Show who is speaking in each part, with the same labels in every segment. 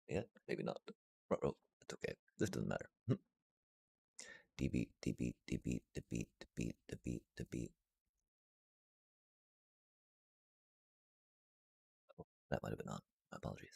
Speaker 1: Yeah, maybe not. Ruh-roh. It's okay. This doesn't matter. D-beat, D-beat, D-beat, D-beat, D-beat, D-beat, D-beat. Oh, that might have been on. My apologies.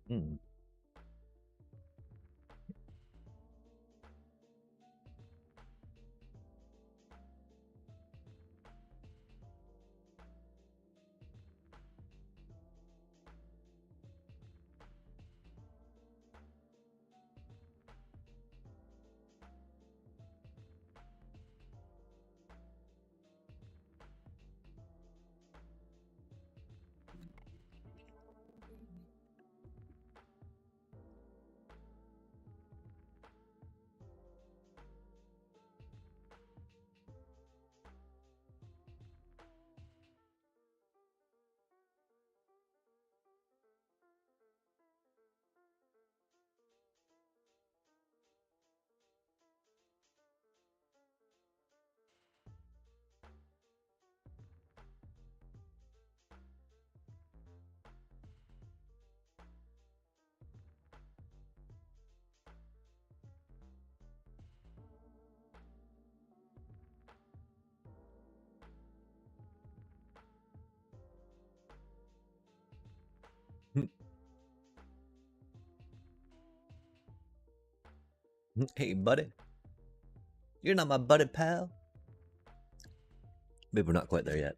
Speaker 1: Hmm. Hey, buddy. You're not my buddy, pal. Maybe we're not quite there yet.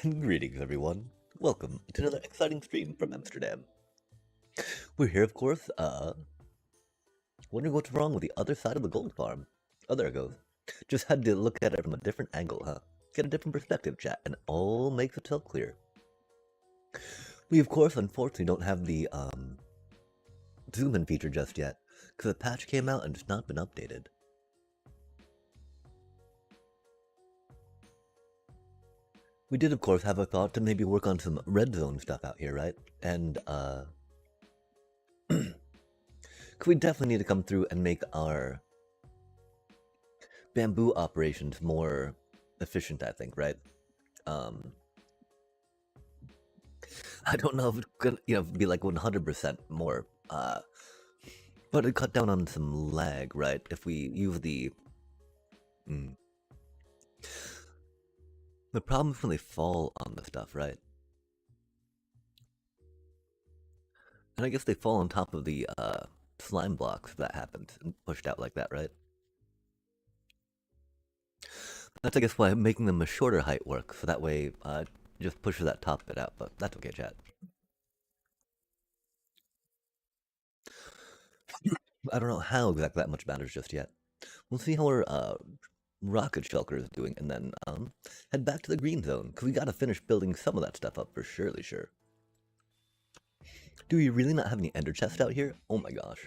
Speaker 1: Greetings, everyone. Welcome to another exciting stream from Amsterdam. We're here, of course, wondering what's wrong with the other side of the gold farm. Oh, there it goes. Just had to look at it from a different angle, huh? Get a different perspective, chat, and it all makes itself clear. We, of course, unfortunately don't have the, zoom-in feature just yet, because the patch came out and it's not been updated. We did, of course, have a thought to maybe work on some red zone stuff out here, right? And, we definitely need to come through and make our bamboo operations more efficient, I think, right? I don't know if it's gonna, be like 100% more, but it cut down on some lag, right? If we use the... The problem is when they fall on the stuff, right? And I guess they fall on top of the, slime blocks if that happens, and pushed out like that, right? That's, I guess, why making them a shorter height works, so that way, just pushes that top bit out, but that's okay, chat. I don't know how exactly that much matters just yet. We'll see how our, rocket shelter is doing, and then, head back to the green zone, because we gotta finish building some of that stuff up for surely sure. Do we really not have any ender chests out here? Oh my gosh.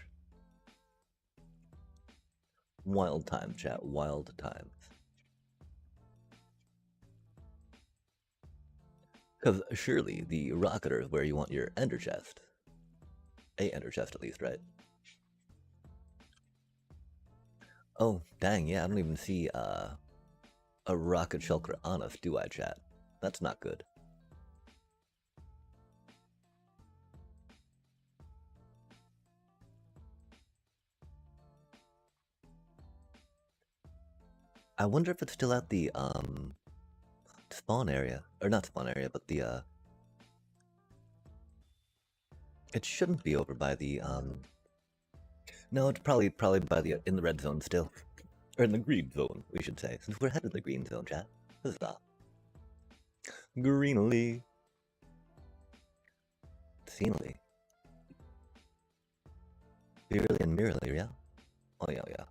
Speaker 1: Wild times, chat, wild times. Because surely the rocketer is where you want your ender chest. A ender chest at least, right? Oh, dang, yeah, I don't even see, a rocket shulker on us, do I, chat? That's not good. I wonder if it's still at the, spawn area. Or not spawn area, but the, it shouldn't be over by the, no, it's probably by the, in the red zone still. Or in the green zone, we should say, since we're headed to the green zone, chat. Huzzah. Greenly. Scenely. Beerly and merrily, yeah? Oh, yeah, yeah.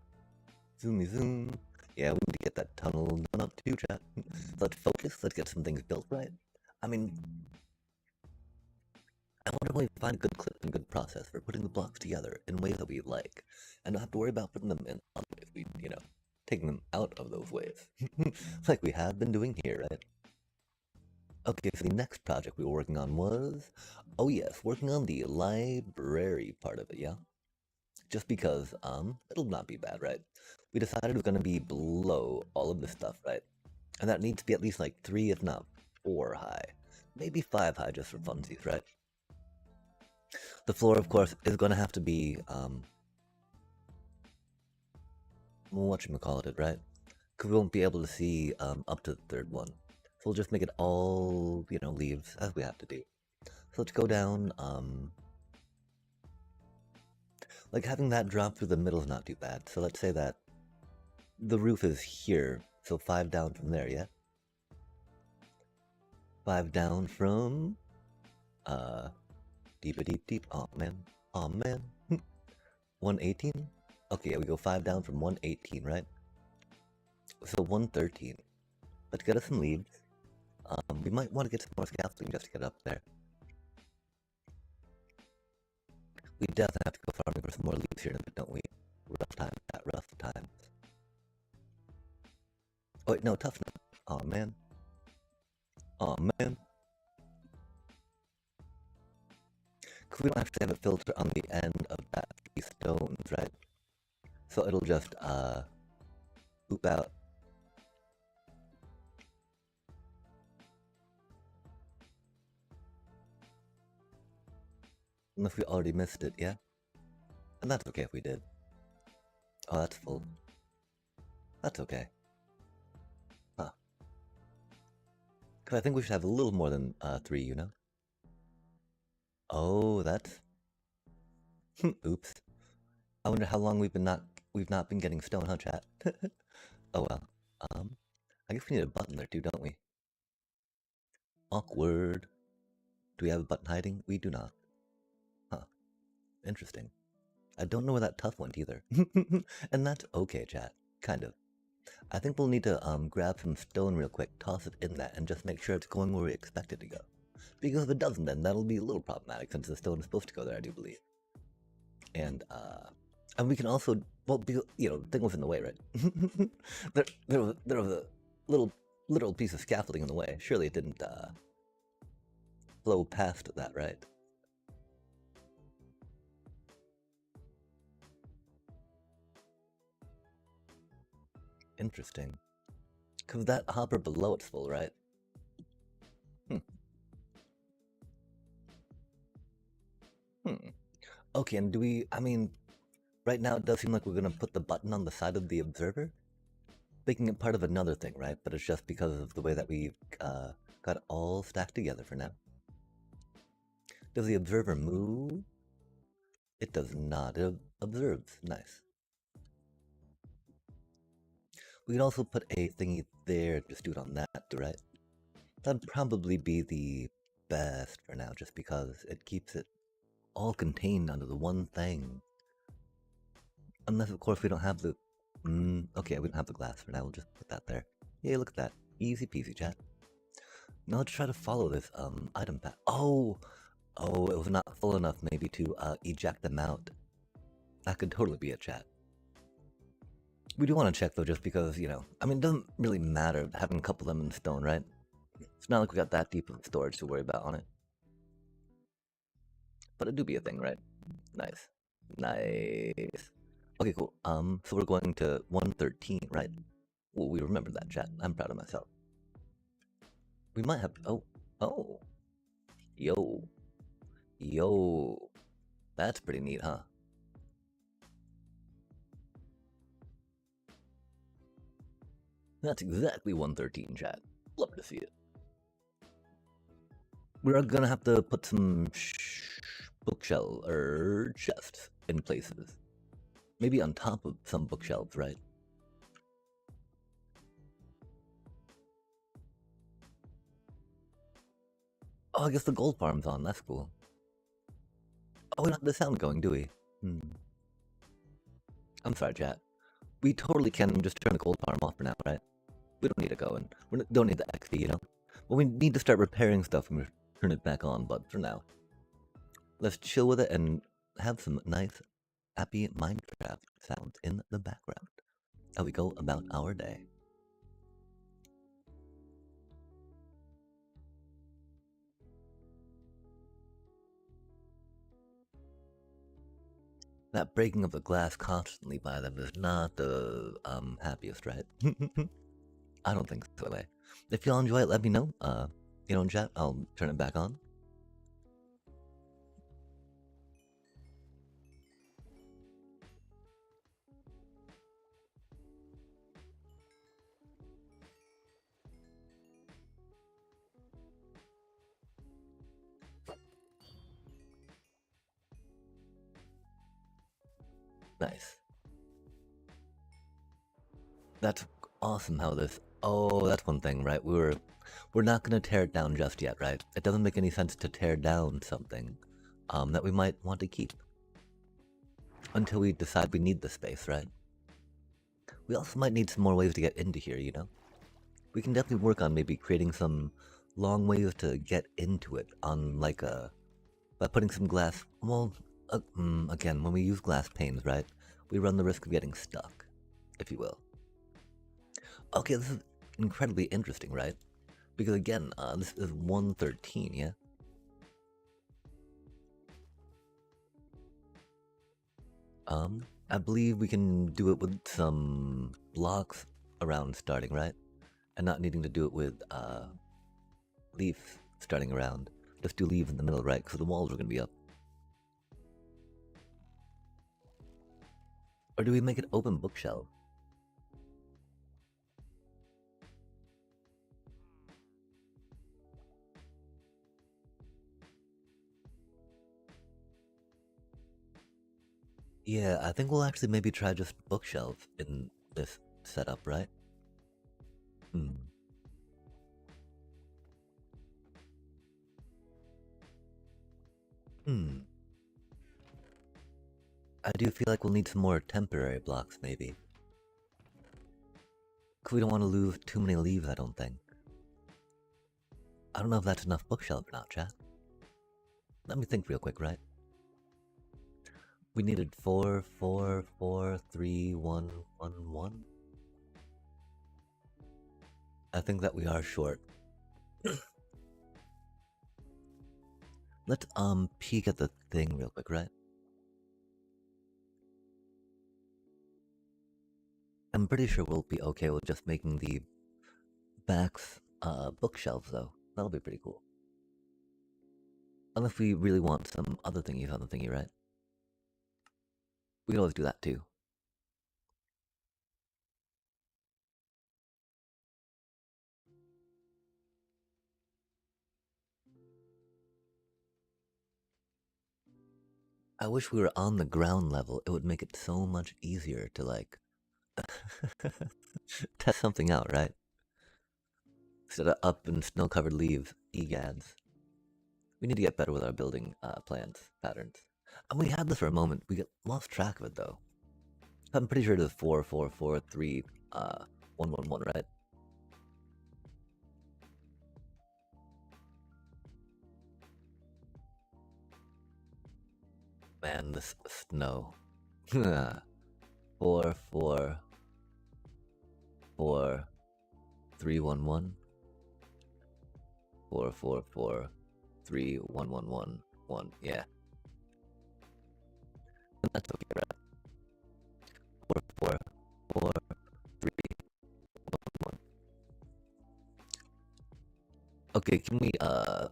Speaker 1: Zoomy zoom. Yeah, we need to get that tunnel done up too, chat. Let's focus, let's get some things built right. I mean, I wonder when we find a good clip and good process for putting the blocks together in ways that we like, and not have to worry about putting them in other ways. We, taking them out of those ways. Like we have been doing here, right? Okay, so the next project we were working on was, oh yes, working on the library part of it, yeah? Just because, it'll not be bad, right? We decided it was gonna be below all of this stuff, right? And that needs to be at least like 3, if not 4 high. Maybe 5 high just for funsies, right? The floor, of course, is gonna have to be, whatchamacallit, right? Because we won't be able to see, up to the 3rd one. So we'll just make it all, leaves, as we have to do. So let's go down, like having that drop through the middle is not too bad. So let's say that the roof is here, so 5 down from there, yeah? 5 down from, deep, oh man, 118? Okay, yeah, we go 5 down from 118, right? So 113. Let's get us some leaves. We might want to get some more scaffolding just to get up there. We definitely have to go farming for some more leaves here in a bit, don't we? Rough times, rough times. Oh wait, no, toughness. Oh man. Oh man. Because we don't actually have a filter on the end of that these stones, right? So it'll just, loop out. Unless we already missed it, yeah? And that's okay if we did. Oh, that's full. That's okay. Huh. Because I think we should have a little more than 3, Oh, that's... Oops. I wonder how long we've not been getting stone, huh, chat? Oh well. I guess we need a button there too, don't we? Awkward. Do we have a button hiding? We do not. Huh. Interesting. I don't know where that tough went either. And that's okay, chat. Kind of. I think we'll need to grab some stone real quick, toss it in that, and just make sure it's going where we expect it to go. Because if it doesn't, then that'll be a little problematic since the stone is supposed to go there, I do believe. And we can also, well, the thing was in the way, right? there was a little piece of scaffolding in the way. Surely it didn't flow past that, right? Interesting. Because that hopper below it's full, right? Okay, and do we, I mean, right now it does seem like we're going to put the button on the side of the observer, making it part of another thing, right? But it's just because of the way that we've got it all stacked together for now. Does the observer move? It does not. It observes. Nice. We could also put a thingy there, just do it on that, right? That'd probably be the best for now, just because it keeps it all contained under the one thing. Unless, of course, we don't have the... okay, we don't have the glass for now. We'll just put that there. Yay, look at that. Easy peasy, chat. Now let's try to follow this item path. Oh, it was not full enough maybe to eject them out. That could totally be a chat. We do want to check though, just because, I mean, it doesn't really matter having a couple of them in stone, right? It's not like we got that deep of storage to worry about on it. But it do be a thing, right? Nice. Nice. Okay, cool. So we're going to 113, right? Well, we remembered that, chat. I'm proud of myself. We might have... Oh. Yo. That's pretty neat, huh? That's exactly 113, chat. Love to see it. We're gonna have to put some bookshelf or chests in places. Maybe on top of some bookshelves, right? Oh, I guess the gold farm's on. That's cool. Oh, we don't have the sound going, do we? I'm sorry, chat. We totally can just turn the gold farm off for now, right? We don't need to go and we don't need the XP, Well, we need to start repairing stuff and turn it back on, but for now, let's chill with it and have some nice, happy Minecraft sounds in the background as we go about our day. That breaking of the glass constantly by them is not the happiest, right? I don't think so, anyway. If y'all enjoy it, let me know. In chat, I'll turn it back on. Nice. That's awesome how this... Oh, that's one thing, right? We're not going to tear it down just yet, right? It doesn't make any sense to tear down something that we might want to keep. Until we decide we need the space, right? We also might need some more ways to get into here, We can definitely work on maybe creating some long ways to get into it on like by putting some glass... Well, again, when we use glass panes, right? We run the risk of getting stuck, if you will. Okay, this is incredibly interesting, right? Because again, this is 113, yeah? I believe we can do it with some blocks around starting, right? And not needing to do it with, leaves starting around. Just do leaves in the middle, right? Because the walls are going to be up. Or do we make it open bookshelf? Yeah, I think we'll actually maybe try just bookshelf in this setup, right? Hmm. I do feel like we'll need some more temporary blocks, maybe. 'Cause we don't want to lose too many leaves, I don't think. I don't know if that's enough bookshelf or not, chat. Let me think real quick, right? We needed 4, 4, 4, 3, 1, 1, 1. I think that we are short. Let's peek at the thing real quick, right? I'm pretty sure we'll be okay with just making the backs bookshelves though. That'll be pretty cool. Unless we really want some other thingies on the thingy, right? We can always do that too. I wish we were on the ground level. It would make it so much easier to like test something out, right? Instead of up in snow-covered leaves, egads. We need to get better with our building plans patterns. And we had this for a moment. We get lost track of it though. I'm pretty sure it is 4, 4, 4, 3, 1, 1, 1, right? Man, this snow. 4, 4, 4, 3, 1, 1. 4, 4, 4, 3, 1, 1, 1, 1. Yeah. That's okay, right? 4, 4, 4, 3, 1, 1. Okay, can we, so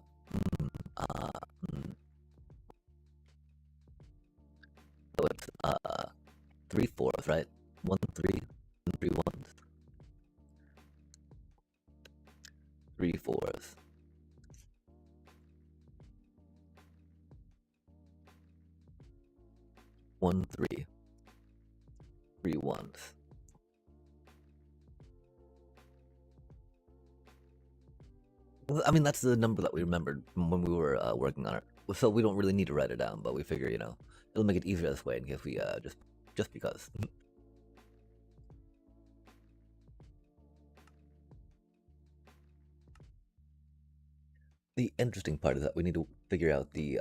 Speaker 1: it's, 3 4s, right? 1, 3, and 3 1s. 3 4s. 1 3. 3 1s. I mean, that's the number that we remembered from when we were working on it. So we don't really need to write it down, but we figure, you know, it'll make it easier this way in case we just because. The interesting part is that we need to figure out the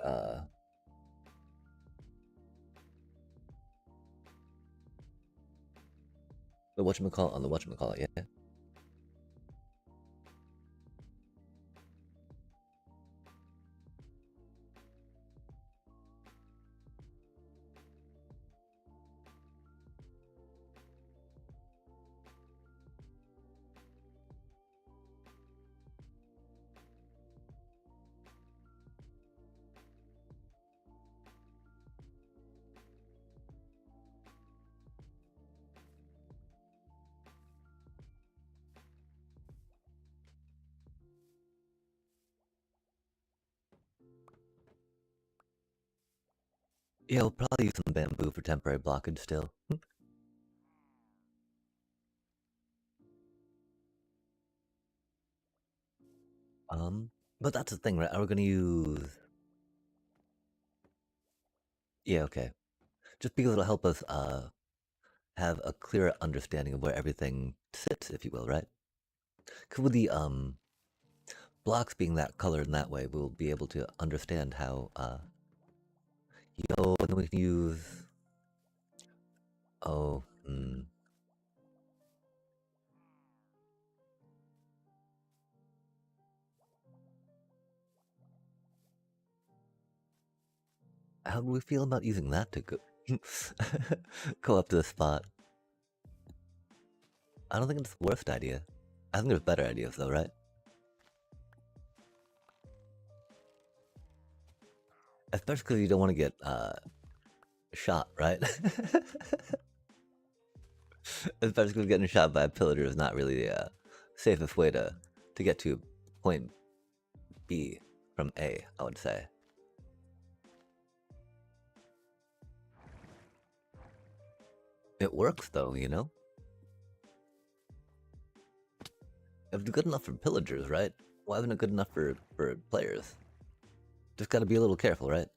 Speaker 1: whatchamacallit on the whatchamacallit, yeah. Yeah, we'll probably use some bamboo for temporary blockage still. But that's the thing, right? Are we gonna use? Yeah, okay. Just because it'll help us have a clearer understanding of where everything sits, if you will, right? Because with the blocks being that colored in that way, we'll be able to understand how and then we can use oh how do we feel about using that to go go up to the spot? I don't think it's the worst idea. I think there's better ideas though, right? Especially because you don't want to get shot, right? Especially because getting shot by a pillager is not really the safest way to get to point B from A, I would say. It works though, you know? If it's good enough for pillagers, right? Why isn't it good enough for players? Just gotta be a little careful, right?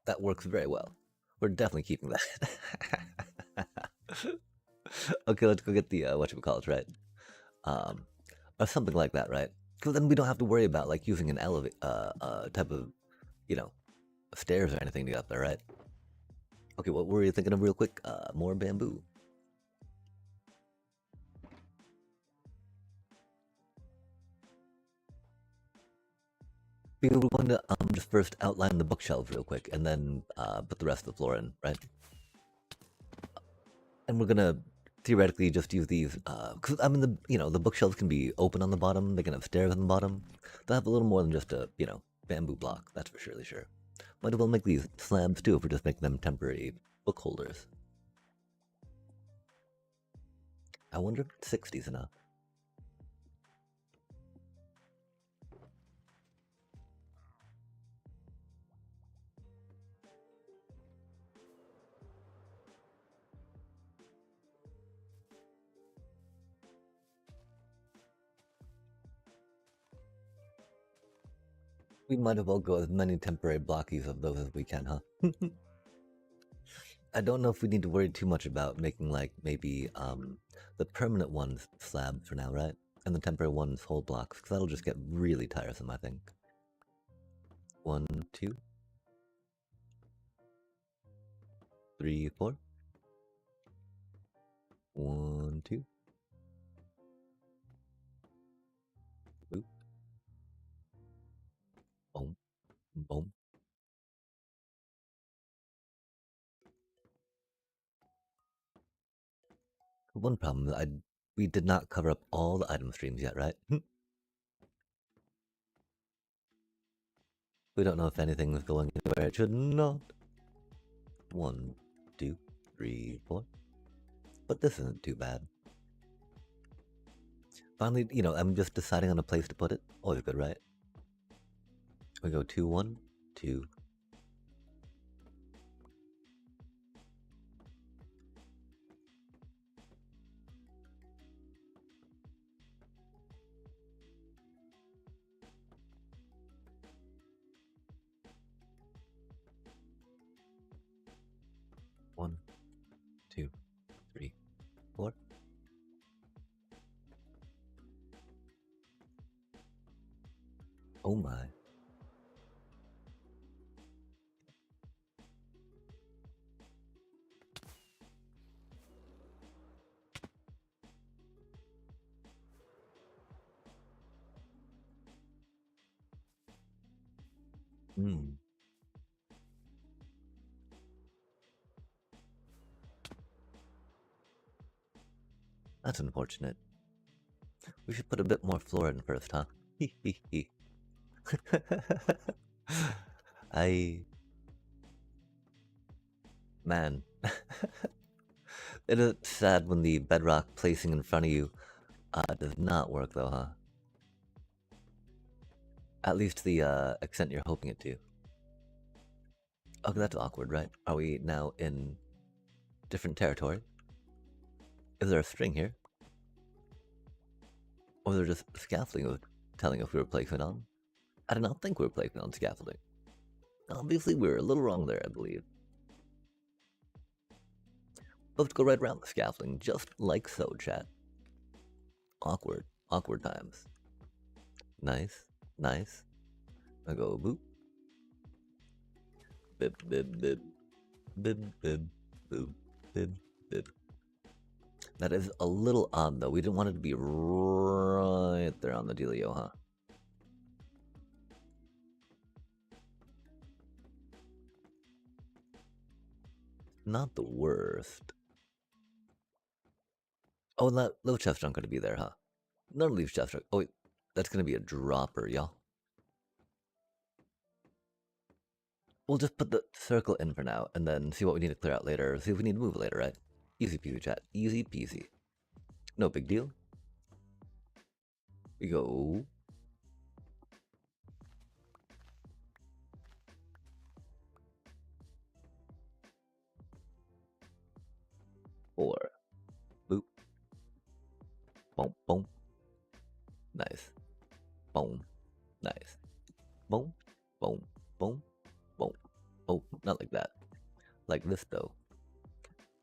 Speaker 1: That works very well. We're definitely keeping that. Okay, let's go get the whatchamacallit, right? Um, or something like that, right? Because then we don't have to worry about like using an type of, you know, stairs or anything to get up there, right? Okay, what were you thinking of real quick? More bamboo. We were going to just first outline the bookshelves real quick, and then put the rest of the floor in, right? And we're gonna theoretically just use these, because I mean the bookshelves can be open on the bottom. They can have stairs on the bottom. They'll have a little more than just a bamboo block. That's for surely sure. Might as well make these slabs too if we're just making them temporary book holders. I wonder if 60's enough. We might as well go as many temporary blockies of those as we can, huh? I don't know if we need to worry too much about making like maybe the permanent ones slabs for now, right? And the temporary ones whole blocks, because that'll just get really tiresome, I think. 1, 2, 3, 4. 1, 2. Boop. Boom. Boom. One problem, we did not cover up all the item streams yet, right? We don't know if anything is going anywhere it should not. 1, 2, 3, 4. But this isn't too bad. Finally, I'm just deciding on a place to put it. Always good, right? We go 2, 1, 2. One, 2, 3, 4. Oh my. Hmm. That's unfortunate. We should put a bit more floor in first, huh? I... Man. It is sad when the bedrock placing in front of you does not work though, huh? At least the extent you're hoping it to. Okay, that's awkward, right? Are we now in different territory? Is there a string here? Or is there just scaffolding telling us we were placing on? I did not think we were placing on scaffolding. Obviously, we were a little wrong there, I believe. Let's go right around the scaffolding, just like so, chat. Awkward. Awkward times. Nice. Nice. I go boop. Bib, bib, bib. Bib, bib, boop, bib, bib. That is a little odd, though. We didn't want it to be right there on the dealio, huh? Not the worst. Oh, those chests aren't going to be there, huh? None of these chests are... Oh, wait. That's going to be a dropper, y'all. We'll just put the circle in for now, and then see what we need to clear out later. See if we need to move later, right? Easy peasy, chat. Easy peasy. No big deal. We go... 4. Boop. Boom, boom. Nice. Boom. Nice. Boom. Boom. Boom. Boom. Oh, not like like this though.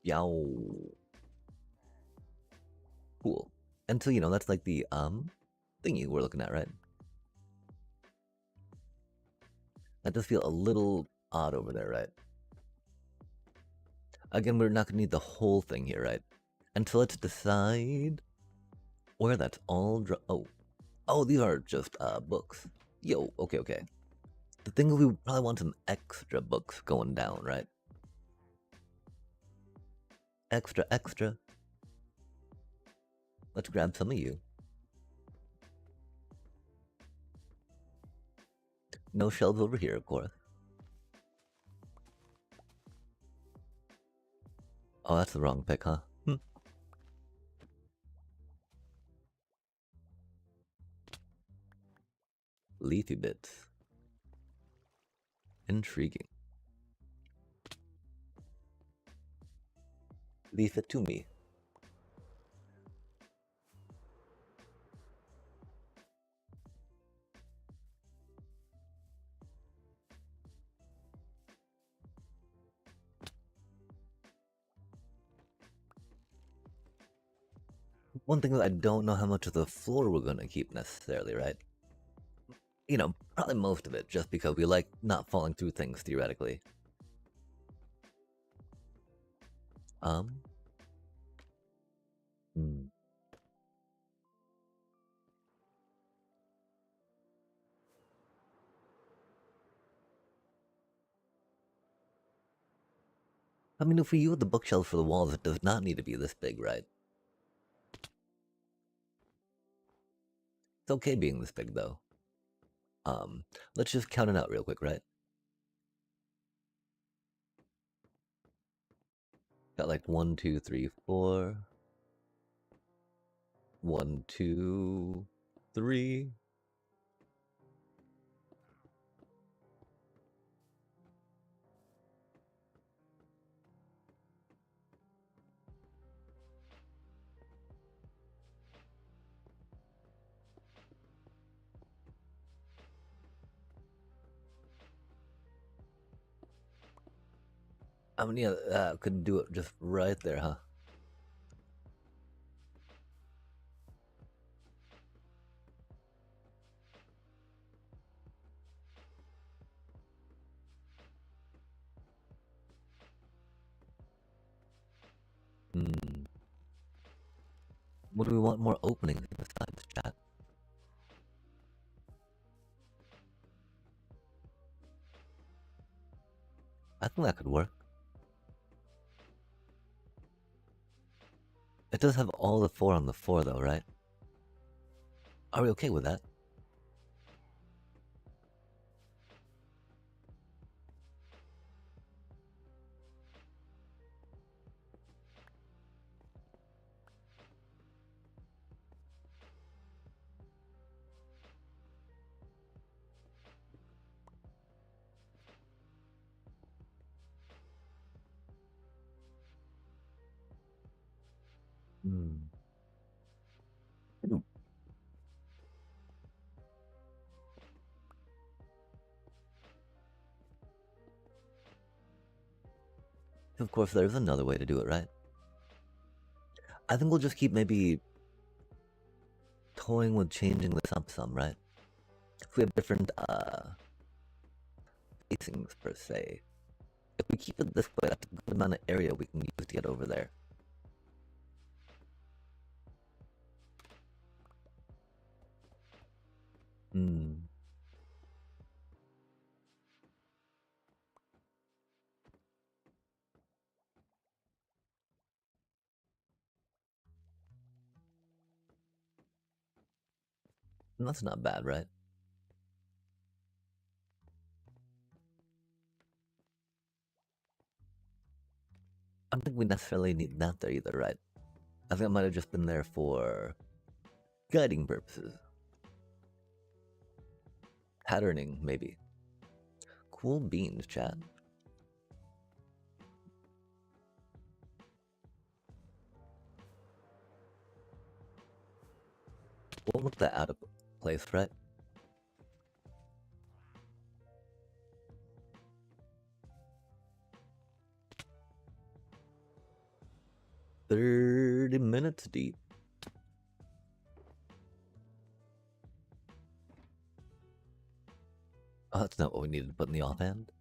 Speaker 1: Yow. Cool. And so, that's like the, thingy we're looking at, right? That does feel a little odd over there, right? Again, we're not gonna need the whole thing here, right? And so let's decide where that's all oh, these are just, books. Yo, okay, okay. The thing is we probably want some extra books going down, right? Extra, extra. Let's grab some of you. No shelves over here, of course. Oh, that's the wrong pick, huh? Leafy bits. Intriguing. Leave it to me. One thing that I don't know how much of the floor we're gonna keep necessarily, right? Probably most of it, just because we like not falling through things theoretically. Hmm. I mean, if we use the bookshelves for the walls, it does not need to be this big, right? It's okay being this big, though. Let's just count it out real quick, right? Got like 1, 2, 3, 4. 1, 2, 3. I mean, yeah, could do it just right there, huh? Hmm. What do we want more openings besides chat? I think that could work. It does have all the 4 on the 4, though, right? Are we okay with that? Hmm. Of course, there's another way to do it, right? I think we'll just keep maybe toying with changing this up some, right? If we have different facings per se. If we keep it this way, that's a good amount of area we can use to get over there. Hmm. That's not bad, right? I don't think we necessarily need that there either, right? I think it might have just been there for guiding purposes. Patterning, maybe. Cool beans, chat. We'll look that out of place, right? 30 minutes deep. Oh, that's not what we needed to put in the offhand.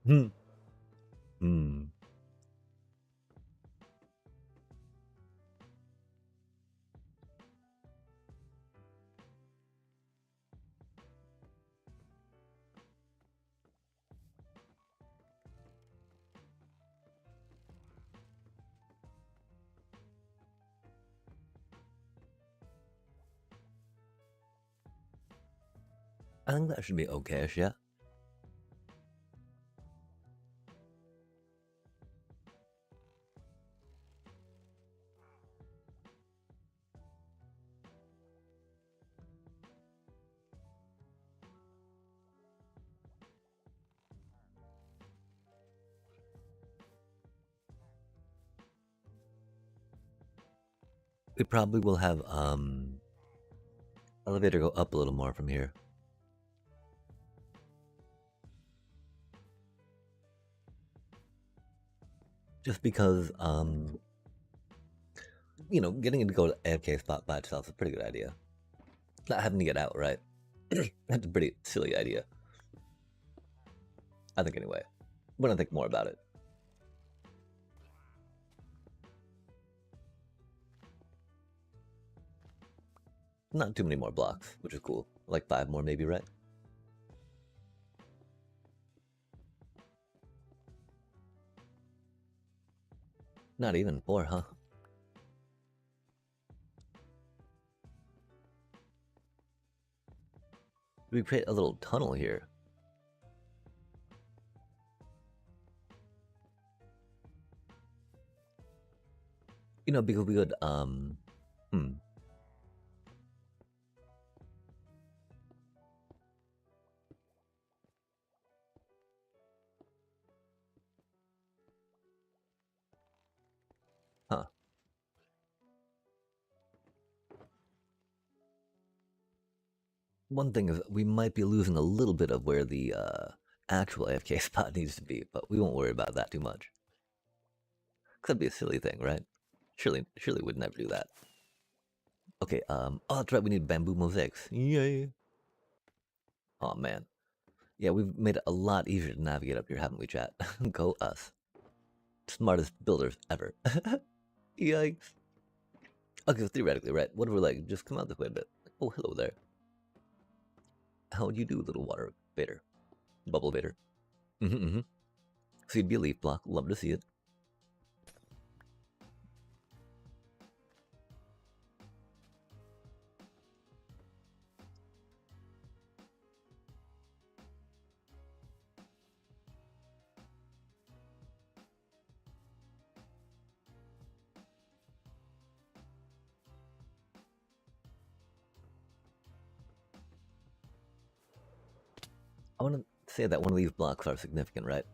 Speaker 1: Hmm. Hmm. I think that should be okay-ish, yeah. We probably will have elevator go up a little more from here. Just because you know, getting it to go to AFK spot by itself is a pretty good idea. Not having to get out, right? That's a pretty silly idea. I think anyway. When I think more about it. Not too many more blocks, which is cool. Like 5 more maybe, right? Not even 4, huh? We create a little tunnel here. You know, because we could, Huh. One thing is, we might be losing a little bit of where the actual AFK spot needs to be, but we won't worry about that too much. Could be a silly thing, right? Surely would never do that. Okay, oh, that's right, we need bamboo mosaics. Yay! Oh man. Yeah, we've made it a lot easier to navigate up here, haven't we, chat? Go us. Smartest builders ever. Yikes. Okay, so theoretically, right? What if we're like, just come out this way a bit? Oh, hello there. How would you do, little water vader? Bubble vader. So you'd be a leaf block. Love to see it. I want to say that one of these blocks are significant, right?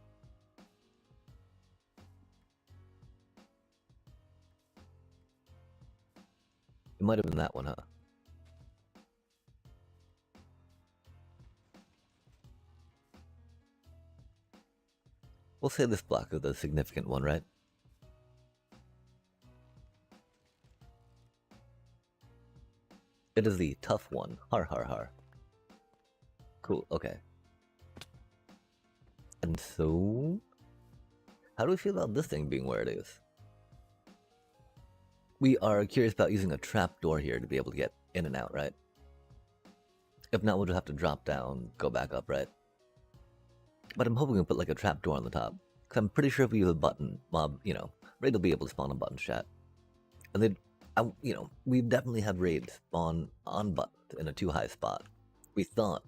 Speaker 1: It might have been that one, huh? We'll say this block is the significant one, right? It is the tough one. Har har har. Cool, okay. And so... how do we feel about this thing being where it is? We are curious about using a trap door here to be able to get in and out, right? If not, we'll just have to drop down, go back up, right? But I'm hoping we'll put like a trap door on the top. Because I'm pretty sure if we use a button, mob, you know, raid will be able to spawn on button chat. And they, you know, we definitely had raids spawn on buttons in a too high spot. We thought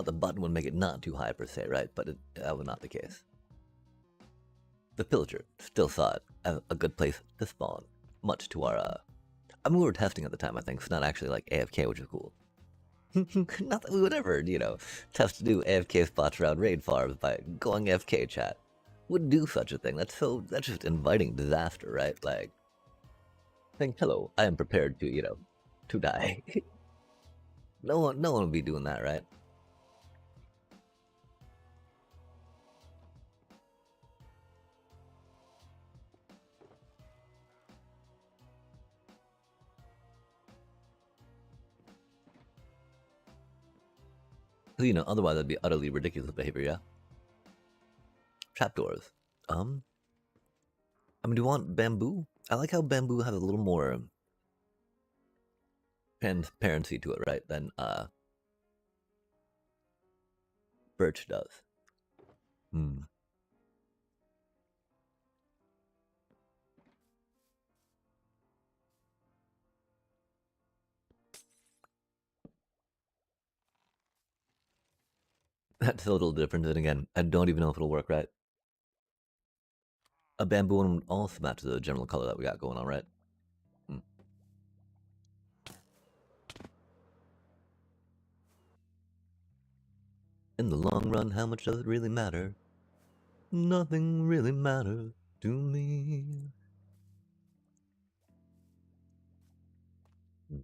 Speaker 1: the button would make it not too high per se, right? But that was not the case. The pillager still saw it as a good place to spawn, much to our, I mean, we were testing at the time, I think, so not actually like AFK, which is cool. Not that we would ever, you know, test to do AFK spots around raid farms by going AFK chat. would do such a thing? That's just inviting disaster, right? Like, saying, hello, I am prepared to, to die. No one would be doing that, right? Otherwise that'd be utterly ridiculous behavior, yeah? Trapdoors. Do you want bamboo? I like how bamboo has a little more transparency to it, right, than birch does. Hmm. That's a little different, and again, I don't even know if it'll work, right? A bamboo one would also match the general color that we got going on, right? Hmm. In the long run, how much does it really matter? Nothing really matters to me. Hmm.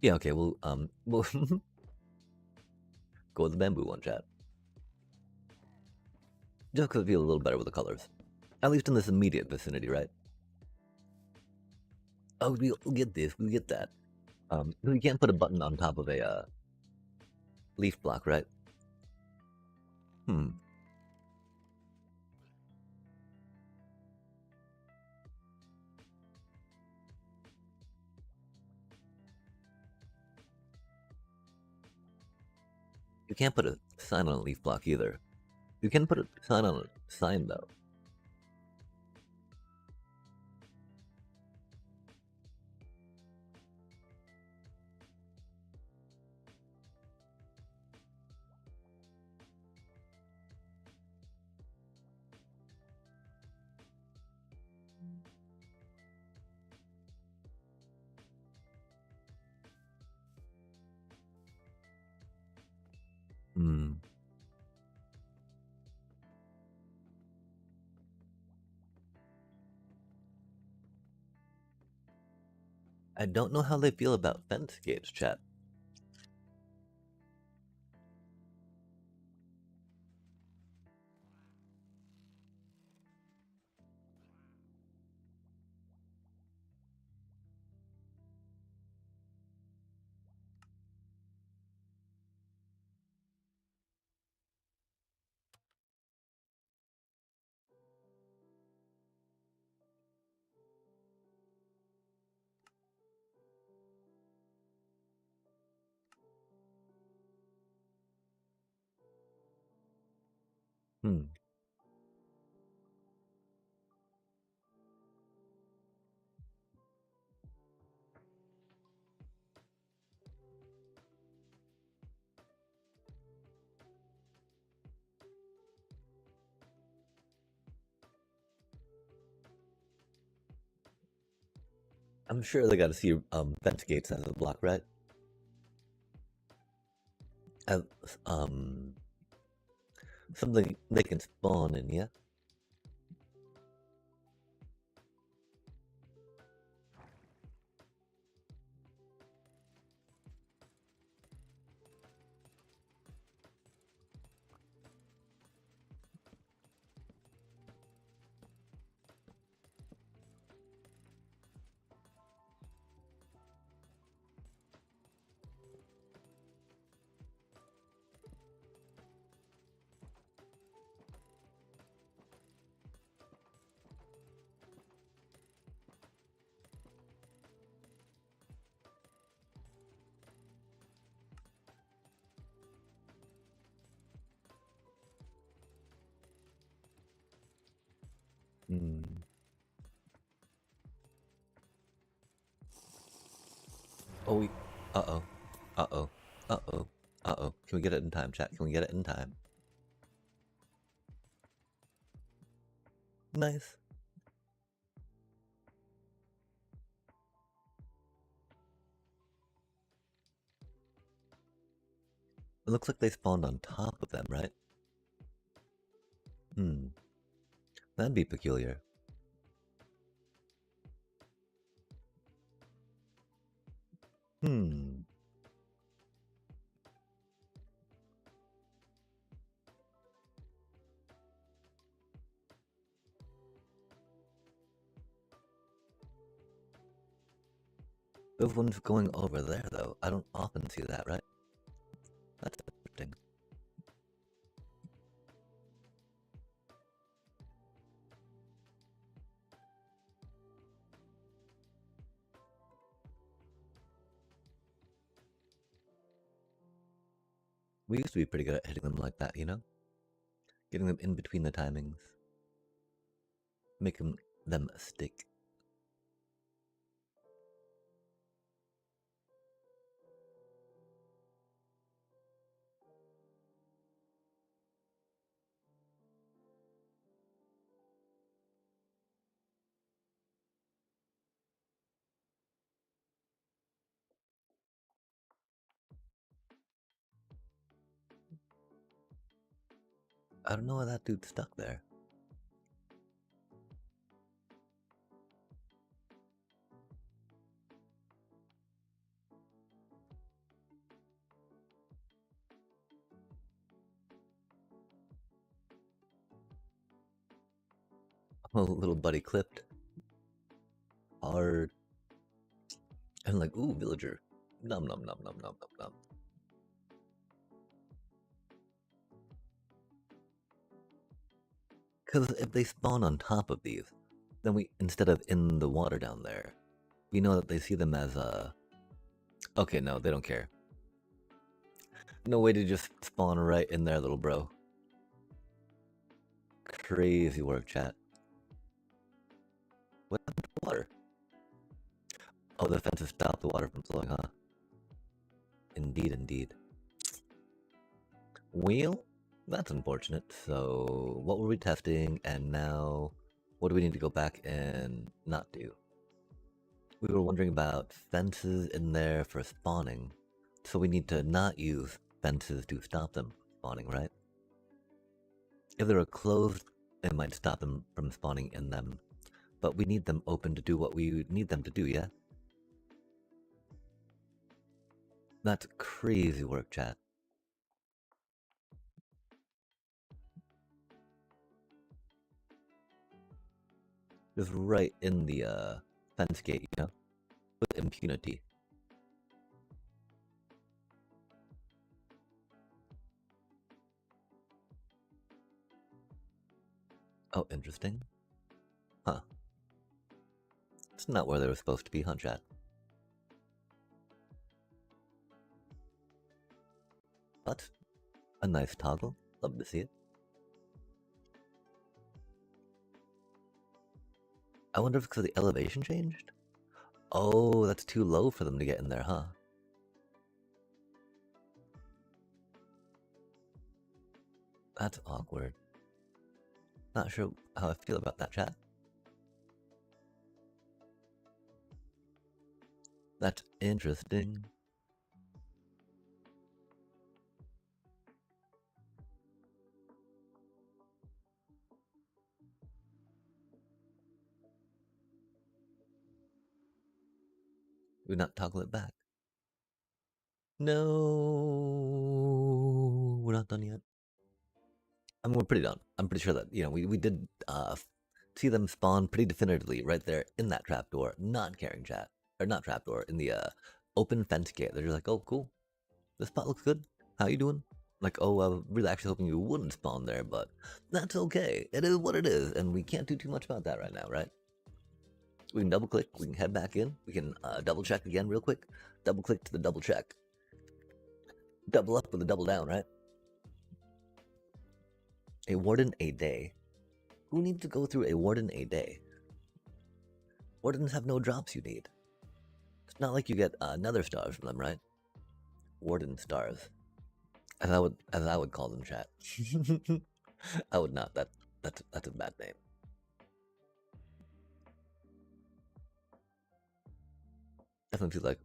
Speaker 1: Yeah, okay, we'll go with the bamboo one, chat. Just because it feels a little better with the colors. At least in this immediate vicinity, right? Oh, we'll get this, we'll get that. You can't put a button on top of a leaf block, right? Hmm. You can't put a sign on a leaf block either. You can put a sign on a sign though. Hmm. I don't know how they feel about fence gates, chat. Hmm. I'm sure they got to see fence gates as a block, right? As something they can spawn in, yeah. Hmm. Oh, we. Uh oh. Uh oh. Uh oh. Uh oh. Can we get it in time, chat? Can we get it in time? Nice. It looks like they spawned on top of them, right? Hmm. That'd be peculiar. Hmm. Those ones going over there, though, I don't often see that, right? That's interesting. We used to be pretty good at hitting them like that, you know? Getting them in between the timings. Making them stick. I don't know why that dude's stuck there. Oh, little buddy clipped. Hard. And like, ooh, villager. Nom nom nom nom nom nom nom. Because if they spawn on top of these, then we, instead of in the water down there, we know that they see them as okay, no, they don't care. No way to just spawn right in there, little bro. Crazy work, chat. What happened to the water? Oh, the fences stop the water from flowing, huh? Indeed, indeed. Well, that's unfortunate. So, what were we testing, and now what do we need to go back and not do? We were wondering about fences in there for spawning, so we need to not use fences to stop them spawning, right? If they were closed, it might stop them from spawning in them, but we need them open to do what we need them to do, yeah? That's crazy work, chat. Just right in the fence gate, you know, with impunity. Oh, interesting. Huh. It's not where they were supposed to be, huh, chat? But a nice toggle. Love to see it. I wonder if it's because the elevation changed? Oh, that's too low for them to get in there, huh? That's awkward. Not sure how I feel about that, chat. That's interesting. We not toggle it back. No, we're not done yet. I mean, we're pretty done. I'm pretty sure that, you know, we did see them spawn pretty definitively right there in that trapdoor, not carrying chat. Or not trapdoor, in the open fence gate. They're just like, oh, cool. This spot looks good. How you doing? Like, oh, I was really actually hoping you wouldn't spawn there, but that's okay. It is what it is, and we can't do too much about that right now, right? We can double click, we can head back in, we can double check again real quick. Double click to the double check. Double up with a double down, right? A warden a day. Who needs to go through a warden a day? Wardens have no drops you need. It's not like you get nether stars from them, right? Warden stars, as I would call them, chat. I would not. That's a bad name. Definitely feel like,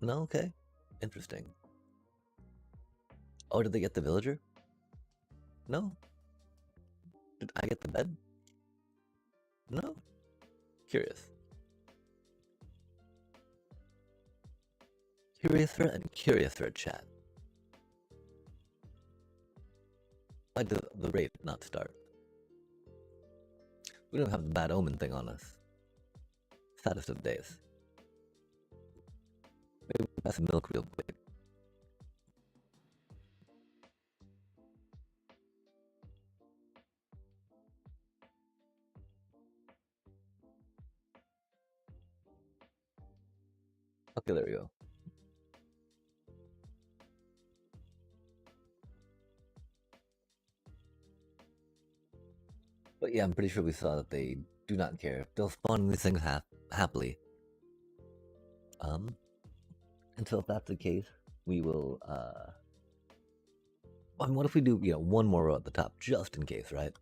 Speaker 1: no, okay, interesting. Oh, did they get the villager? No. Did I get the bed? No. Curious. Curiouser and curiouser, chat. Why did the raid not start? We don't have the bad omen thing on us. Saddest of days. Maybe we'll pass some milk real quick. Okay, there we go. But yeah, I'm pretty sure we saw that they do not care. They'll spawn these things happily. And so if that's the case, we will, I mean, what if we do, one more row at the top, just in case, right?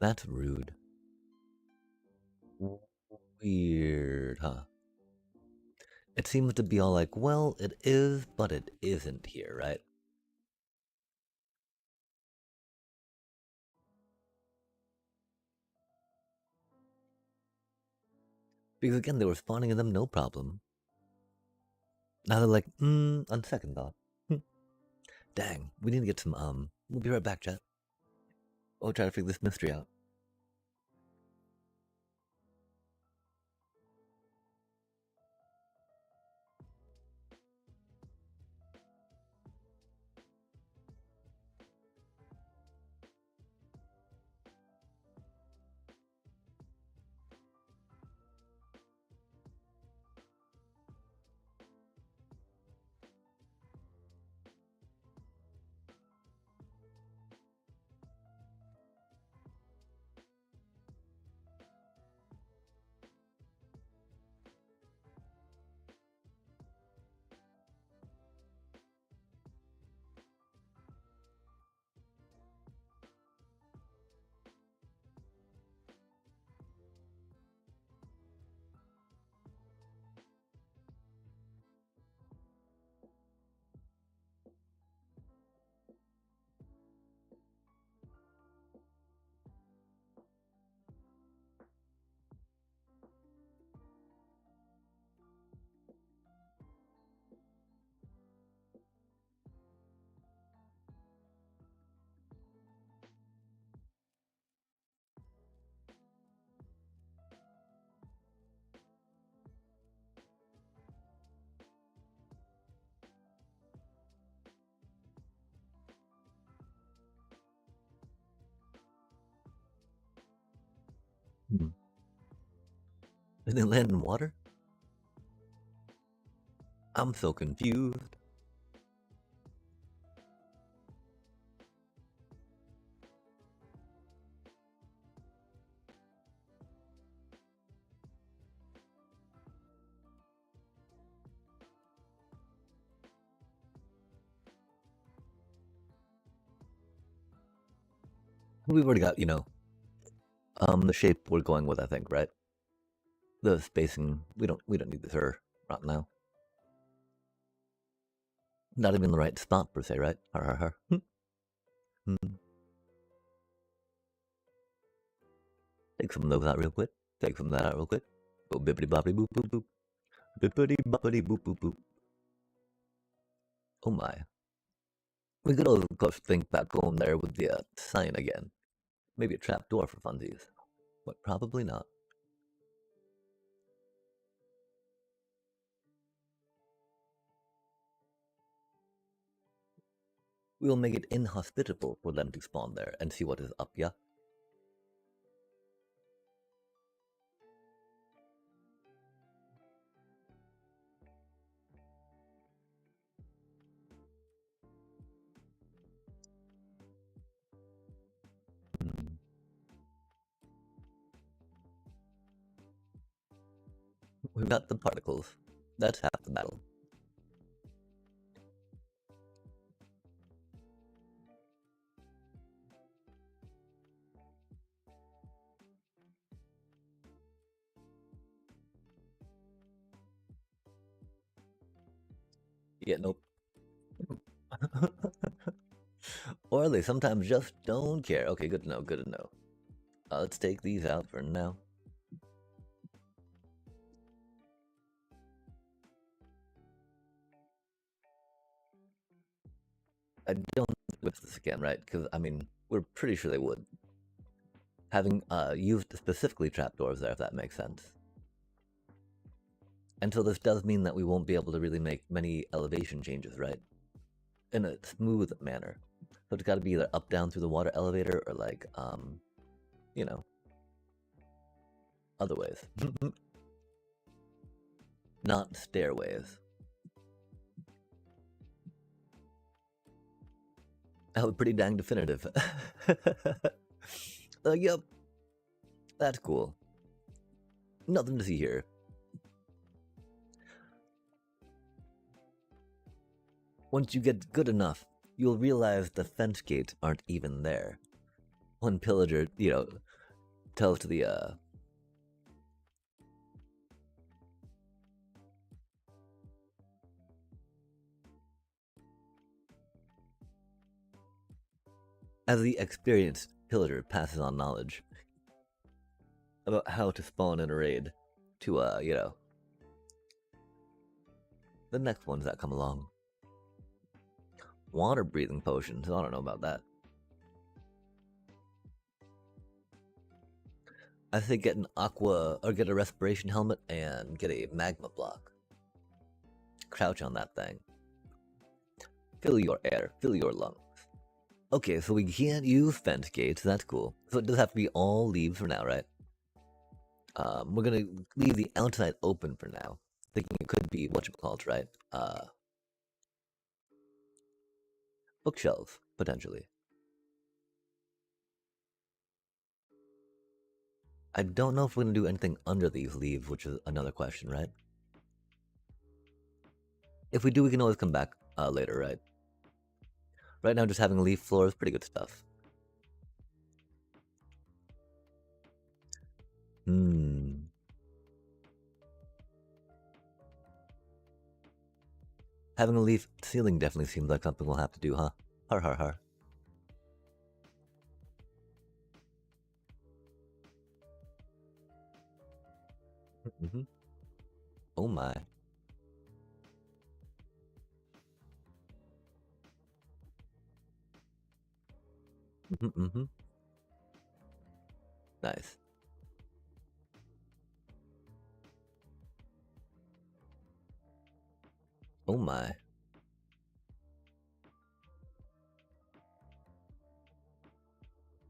Speaker 1: That's rude. Weird, huh? It seems to be all like, well, it is, but it isn't here, right? Because again, they were spawning in them no problem. Now they're like, on second thought. Dang, we need to get some, we'll be right back, chat. We'll try to figure this mystery out. Did they land in water? I'm so confused. We've already got, the shape we're going with, I think, right? The spacing, we don't need this right now. Not even the right spot per se, right? Har har har. Take some of those out real quick. Take some of that out real quick. Go bippity boppity boop boop boop. Bippity boppity boop boop boop. Oh my. We could of course think about going there with the sign again. Maybe a trap door for funsies. But probably not. we will make it inhospitable for them to spawn there and see what is up, yeah? Hmm. We've got the particles. That's half the battle. Yeah, nope. Or they sometimes just don't care. Okay, good to know, good to know. Let's take these out for now. I don't whip this again, right? Because, I mean, we're pretty sure they would. Having used specifically trapdoors there, if that makes sense. And so this does mean that we won't be able to really make many elevation changes, right? In a smooth manner. So it's got to be either up, down through the water elevator or like, you know, other ways. Not stairways. That was pretty dang definitive. Yep. That's cool. Nothing to see here. Once you get good enough, you'll realize the fence gates aren't even there. One pillager, tells to the, as the experienced pillager passes on knowledge about how to spawn in a raid to, the next ones that come along. Water breathing potions, I don't know about that. I say get an aqua, or get a respiration helmet and get a magma block. Crouch on that thing. Fill your air, fill your lungs. Okay, so we can't use fence gates, that's cool. So it does have to be all leaves for now, right? We're gonna leave the outside open for now. Thinking it could be whatchamacallit, right? Bookshelves, potentially. I don't know if we're gonna do anything under these leaves, which is another question, right? If we do, we can always come back later, right? Right now, just having a leaf floor is pretty good stuff. Having a leaf ceiling definitely seems like something we'll have to do, huh? Har har har. Mm-hmm. Oh my. Mm-hmm. Nice. Oh my.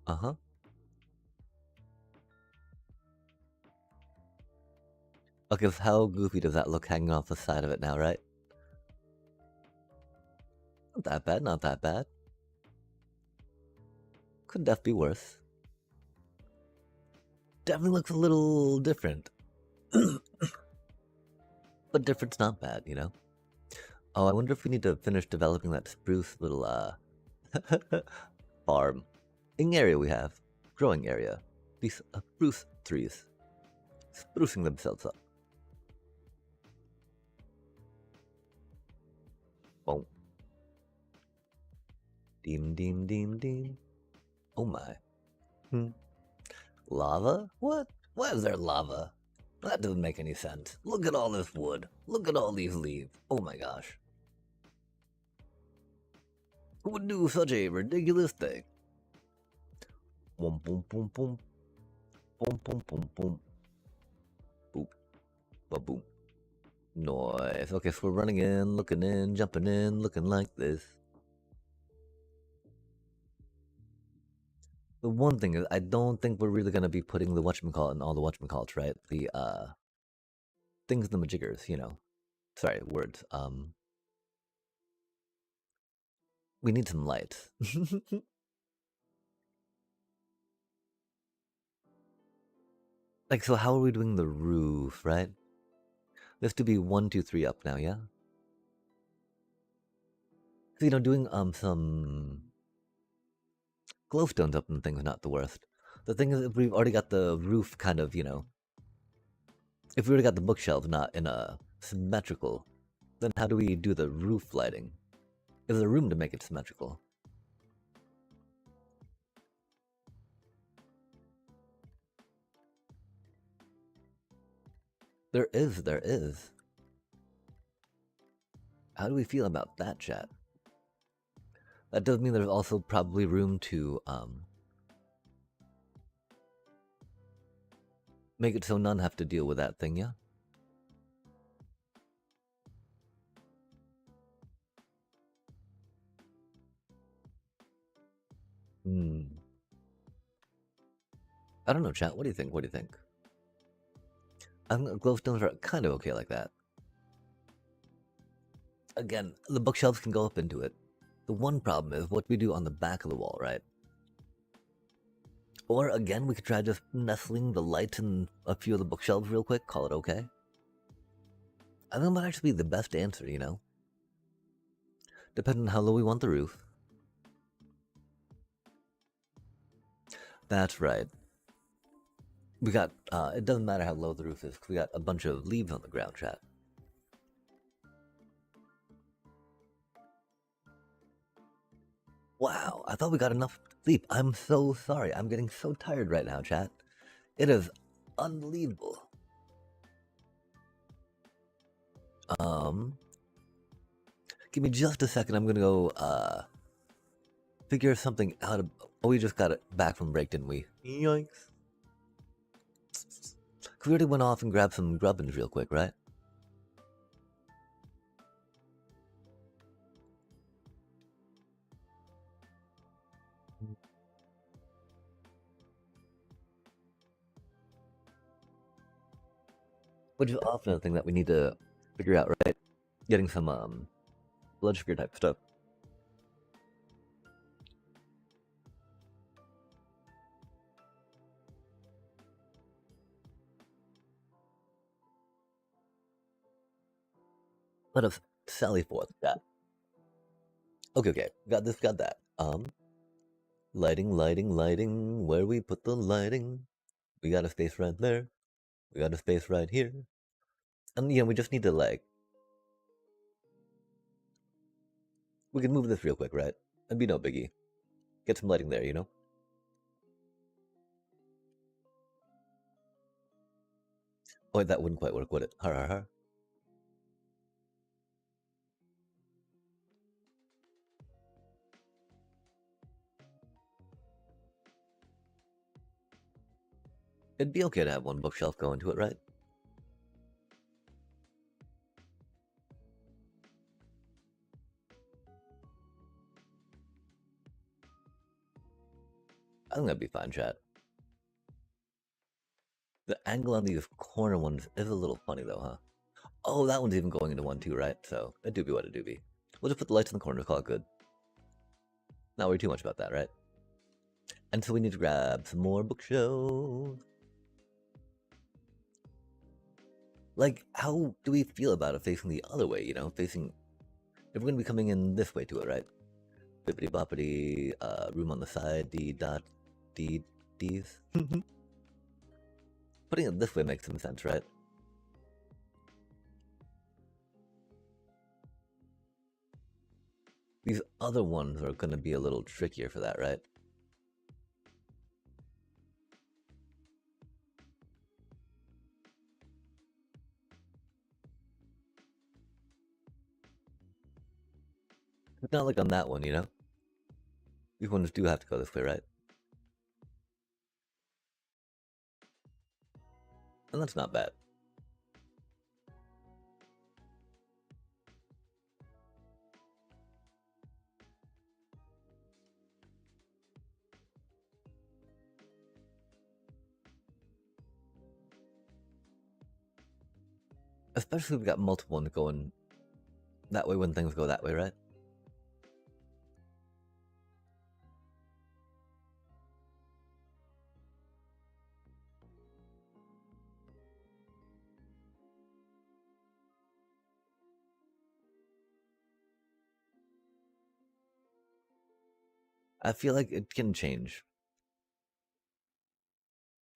Speaker 1: Uh-huh. Okay, so how goofy does that look hanging off the side of it now, right? Not that bad, not that bad. Could definitely be worse. Definitely looks a little different. But different's not bad, you know? Oh, I wonder if we need to finish developing that spruce little, farm. In area we have. Growing area. These spruce trees. Sprucing themselves up. Boom. Deem, deem, deem, deem. Oh my. Lava? What? Why is there lava? That doesn't make any sense. Look at all this wood. Look at all these leaves. Oh my gosh. Who would do such a ridiculous thing? Boom, boom, boom, boom. Boom, boom, boom, boom. Boop. Ba-boom. Nice. Okay, so we're running in, looking in, jumping in, looking like this. The one thing is, I don't think we're really gonna be putting the whatchamacallit in all the whatchamacallits, right? The things the majiggers, you know. Sorry, words. We need some light. Like, so how are we doing the roof, right? This to be 1, 2, 3 up now, yeah. So, you know, doing some glowstones up and things not the worst. The thing is, if we've already got the roof kind of, you know, if we already got the bookshelves not in a symmetrical, then how do we do the roof lighting? Is there room to make it symmetrical? There is, there is. How do we feel about that, chat? That does mean there's also probably room to make it so none have to deal with that thing, yeah? Hmm. I don't know, chat. What do you think? What do you think? I think glowstones are kind of okay like that. Again, the bookshelves can go up into it. The one problem is what we do on the back of the wall, right? Or again, we could try just nestling the lights in a few of the bookshelves real quick, call it okay. I think that might actually be the best answer, you know? Depending on how low we want the roof. That's right. We got, it doesn't matter how low the roof is, because we got a bunch of leaves on the ground, chat. Wow, I thought we got enough sleep. I'm so sorry. I'm getting so tired right now, chat. It is unbelievable. Give me just a second. I'm gonna go, figure something out. Oh, we just got it back from break, didn't we? Yoinks. We already went off and grabbed some grubbins real quick, right? Which is often a thing that we need to figure out, right? Getting some blood sugar type stuff. Let us sally forth, chat. Okay, okay. Got this, got that. Lighting, lighting, lighting. Where we put the lighting? We got a space right there. We got a space right here. And, you know, we just need to, like... We can move this real quick, right? It'd be no biggie. Get some lighting there, you know? Oh, wait, that wouldn't quite work, would it? Har har har. It'd be okay to have one bookshelf go into it, right? I think that'd be fine, chat. The angle on these corner ones is a little funny, though, huh? Oh, that one's even going into one, too, right? So, it do be what it do be. We'll just put the lights in the corners, call it good. Not worry too much about that, right? And so we need to grab some more bookshelves. Like, how do we feel about it facing the other way, you know? Facing... If we're gonna be coming in this way to it, right? Bippity boppity, room on the side, D dot, D, D's. Putting it this way makes some sense, right? These other ones are gonna be a little trickier for that, right? It's not like on that one, you know? These ones do have to go this way, right? And that's not bad. Especially if we got multiple ones going that way when things go that way, right? I feel like it can change.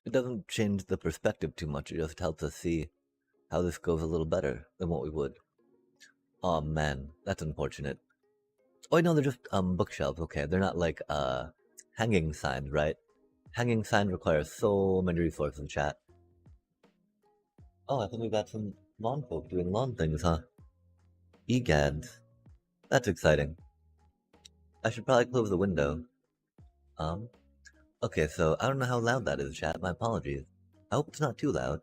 Speaker 1: It doesn't change the perspective too much, it just helps us see how this goes a little better than what we would. Oh man, that's unfortunate. Oh, no, they're just bookshelves. Okay, they're not like hanging signs, right? Hanging signs require so many resources, chat. Oh, I think we got some lawn folk doing lawn things, huh? Egads. That's exciting. I should probably close the window. Um, okay, so I don't know how loud that is, chat. My apologies. I hope it's not too loud.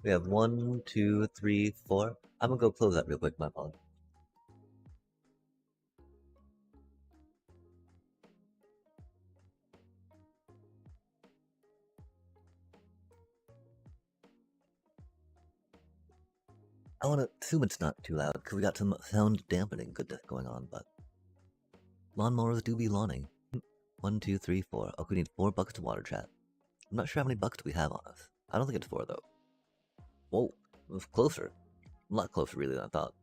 Speaker 1: We have 1, 2, 3, 4. I'm gonna go close that real quick. My apologies. I want to assume it's not too loud because we got some sound dampening goodness going on, but lawnmowers do be lawning. 1, 2, 3, 4. Oh, we need 4 buckets of water, chat. I'm not sure how many buckets we have on us. I don't think it's 4 though. Whoa, it was closer. A lot closer, really, than I thought.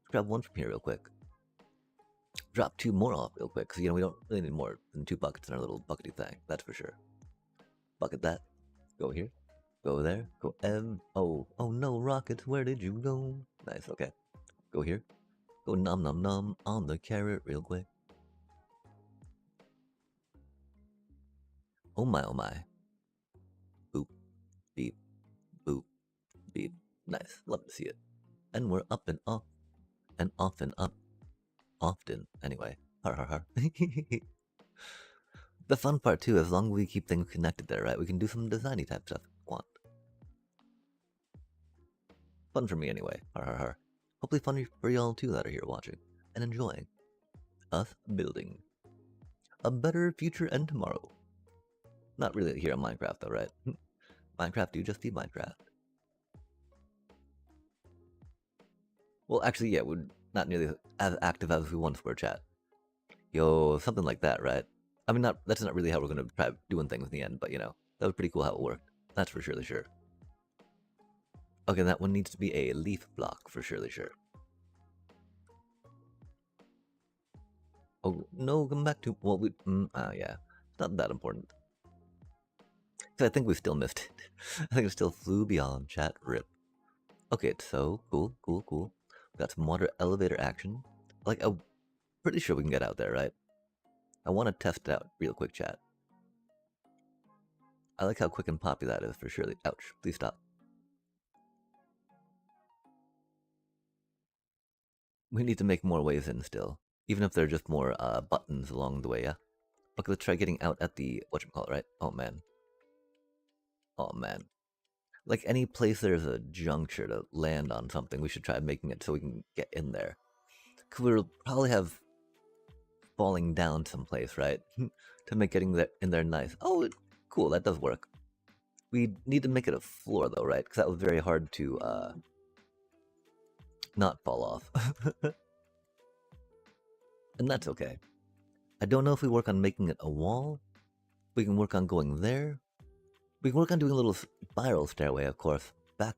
Speaker 1: Let's grab one from here real quick. Drop 2 more off real quick, because, we don't really need more than 2 buckets in our little buckety thing, that's for sure. Bucket that. Go here. Go there. Go oh no, rockets, where did you go? Nice, okay. Go here. Go nom nom nom on the carrot real quick. Oh my, oh my. Boop, beep, boop, beep. Nice, love to see it. And we're up and off, and off and up. Often, anyway. Har har har. The fun part too, as long as we keep things connected there, right? We can do some designy type stuff if we want. Fun for me anyway. Har har har. Hopefully fun for y'all too that are here watching and enjoying us building a better future and tomorrow. Not really here on Minecraft though, right? Minecraft do just be Minecraft. Well, actually, yeah, we're not nearly as active as we once were, chat. Yo, something like that, right? I mean, that's not really how we're gonna try doing things in the end, but that was pretty cool how it worked. That's for surely sure. Okay, that one needs to be a leaf block for surely sure. Oh no, come back to yeah, it's not that important. Cause I think we still missed it. I think it still flew beyond chat rip. Okay, so cool. We got some water elevator action. Like I'm pretty sure we can get out there, right? I want to test it out real quick, chat. I like how quick and poppy that is for surely. Ouch! Please stop. We need to make more ways in still, even if they're just more buttons along the way. Yeah. Okay, let's try getting out at the whatchamacallit, right? Oh man. Oh man. Like any place there's a juncture to land on something, we should try making it so we can get in there. Cause we'll probably have falling down someplace, right? To make getting there in there nice. Oh, cool, that does work. We need to make it a floor though, right? Because that was very hard to not fall off. And that's okay. I don't know if we work on making it a wall. We can work on going there. We can work on doing a little spiral stairway, of course. Back.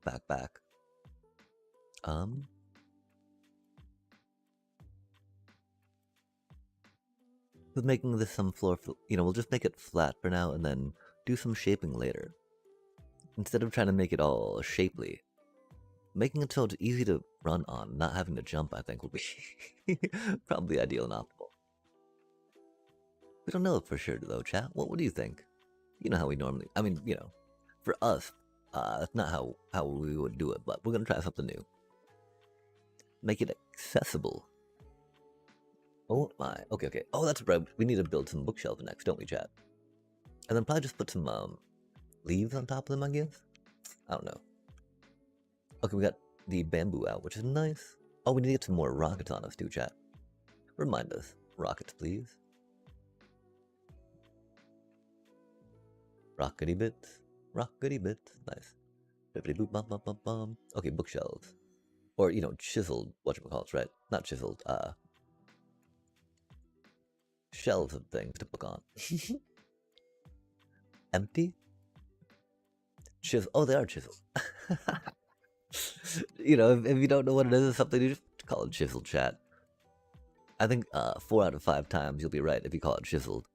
Speaker 1: With making this some floor, we'll just make it flat for now and then do some shaping later. Instead of trying to make it all shapely. Making it so it's easy to run on, not having to jump, I think, will be probably ideal and optimal. We don't know for sure, though, chat. What do you think? You know how we normally... I mean, for us, that's not how we would do it, but we're going to try something new. Make it accessible. Oh my. Okay. Oh, that's right. We need to build some bookshelves next, don't we, chat? And then probably just put some leaves on top of them, I guess? I don't know. Okay, we got the bamboo out, which is nice. Oh, we need to get some more rockets on us too, chat. Remind us. Rockets, please. Rockety bits. Nice. Bippity boop bum bum bum bum. Okay, bookshelves. Or, chiseled, whatchamacallits, right? Not chiseled, shelves of things to book on. Empty? Oh, they are chiseled. If you don't know what it is or something, you just call it chiseled, chat. I think 4 out of 5 times you'll be right if you call it chiseled.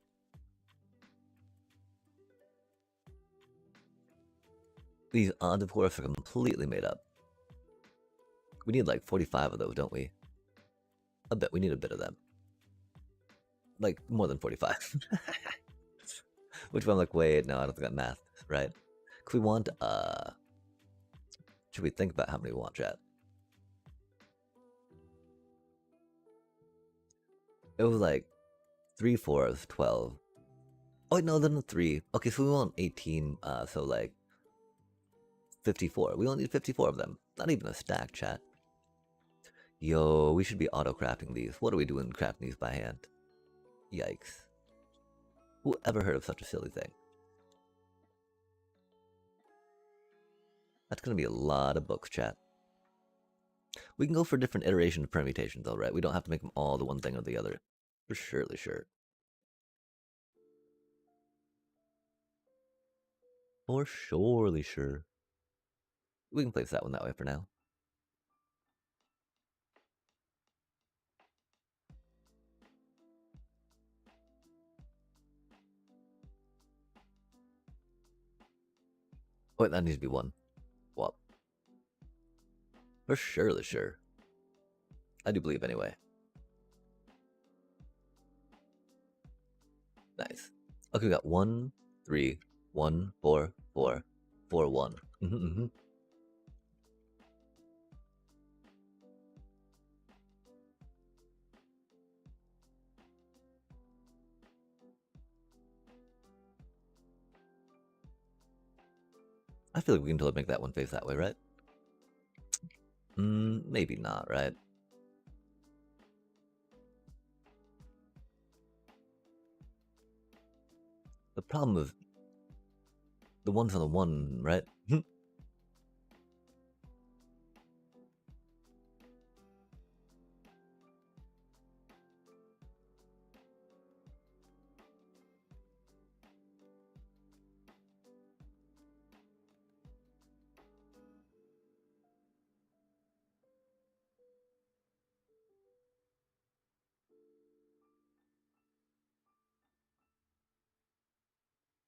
Speaker 1: These odds, of course, are completely made up. We need like 45 of those, don't we? I bet we need a bit of them. Like, more than 45. Which one? I'm like, wait, no, I don't think that math, right? Because we want, should we think about how many we want, chat? It was like 3 4s, 12. Oh, wait, no, then 3. Okay, so we want 18, so like 54. We only need 54 of them. Not even a stack, chat. Yo, we should be auto-crafting these. What are we doing crafting these by hand? Yikes. Who ever heard of such a silly thing? That's gonna be a lot of books, chat. We can go for different iterations of permutations, though, right? We don't have to make them all the one thing or the other. For surely sure. For surely sure. We can place that one that way for now. Oh, wait, that needs to be 1. Well, for surely sure. I do believe anyway. Nice. Okay, we got 1, 3, 1, 4, 4, 4, 1. I feel like we can totally make that one face that way, right? Maybe not, right? The problem is the ones on the 1, right?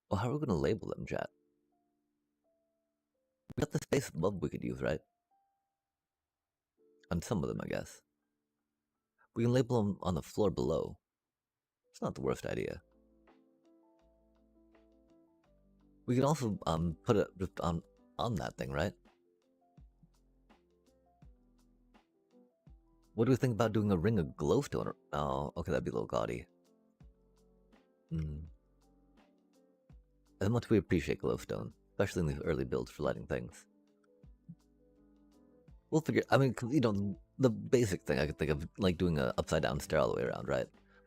Speaker 1: Well, how are we going to label them, chat? We got the space above we could use, right? On some of them, I guess. We can label them on the floor below. It's not the worst idea. We can also put it just on that thing, right? What do we think about doing a ring of glowstone? Oh, okay, that'd be a little gaudy. As much we appreciate glowstone, especially in these early builds for lighting things. We'll figure. I mean, the basic thing I could think of, like doing a upside down stair all the way around, right?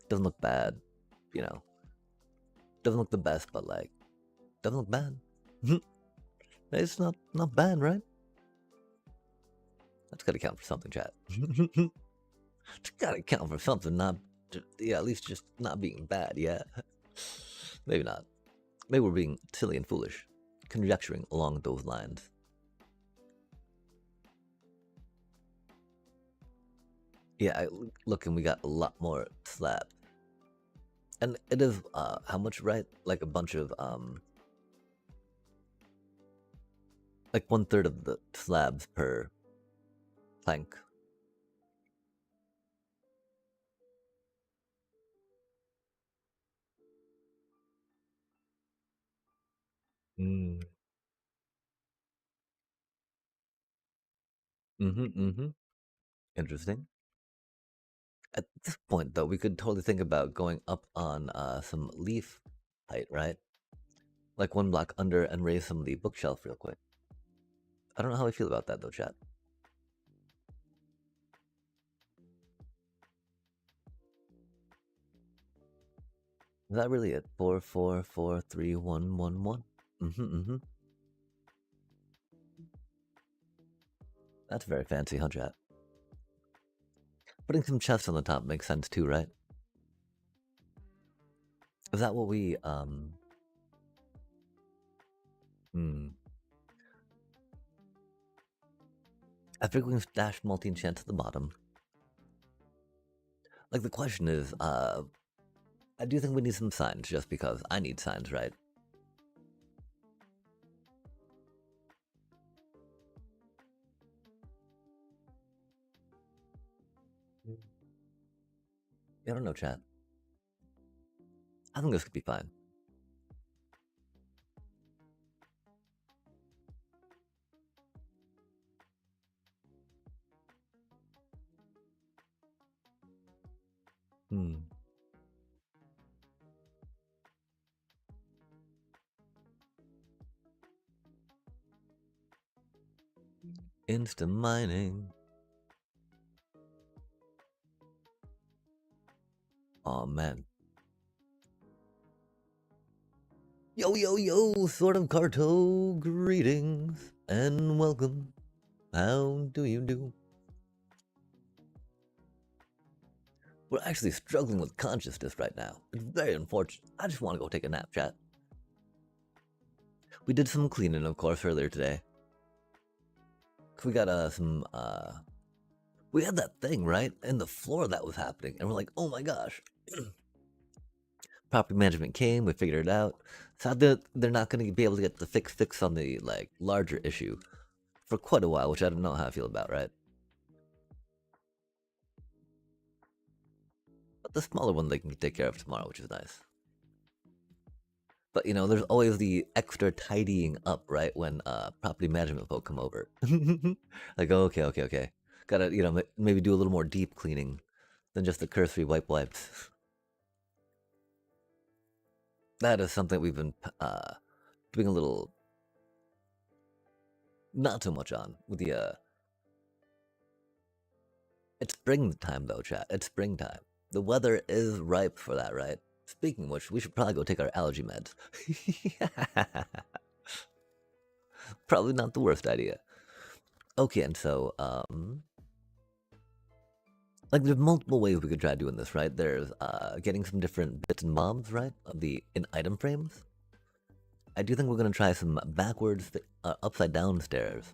Speaker 1: Doesn't look bad, Doesn't look the best, but like, doesn't look bad. It's not bad, right? That's gotta count for something, chat. It's gotta count for something, not, yeah, at least just not being bad, yeah. Maybe not. Maybe we're being silly and foolish, conjecturing along those lines. Yeah, look, and we got a lot more slabs. And it is, how much, right? Like a bunch of, like 1/3 of the slabs per plank. Mm. Interesting. At this point, though, we could totally think about going up on some leaf height, right? Like 1 block under and raise some of the bookshelf real quick. I don't know how I feel about that, though, chat. Is that really it? 4, 4, 4, 3, 1, 1, 1. That's very fancy, huh, chat? Putting some chests on the top makes sense too, right? Is that what we, I think we can stash multi-enchant at the bottom. Like, the question is, I do think we need some signs, just because I need signs, right? I don't know, chat. I think this could be fine. Instant mining. Oh man. Yo, yo, yo, sort of Carto, greetings and welcome. How do you do? We're actually struggling with consciousness right now. It's very unfortunate. I just want to go take a nap, chat. We did some cleaning, of course, earlier today. We got we had that thing, right? In the floor that was happening, and we're like, oh my gosh. Property management came, we figured it out. So they're not going to be able to get the fix on the like larger issue for quite a while, which I don't know how I feel about, right? But the smaller one they can take care of tomorrow, which is nice. But you know, there's always the extra tidying up, right, when property management folk come over. Like, okay. Gotta, you know, maybe do a little more deep cleaning than just the cursory wipes. That is something we've been doing a little, not too much on with the. It's springtime though, chat. It's springtime. The weather is ripe for that, right? Speaking of which, we should probably go take our allergy meds. Probably not the worst idea. Okay, and so, like, there's multiple ways we could try doing this, right? There's getting some different bits and bobs, right, of the in item frames. I do think we're gonna try some backwards, upside down stairs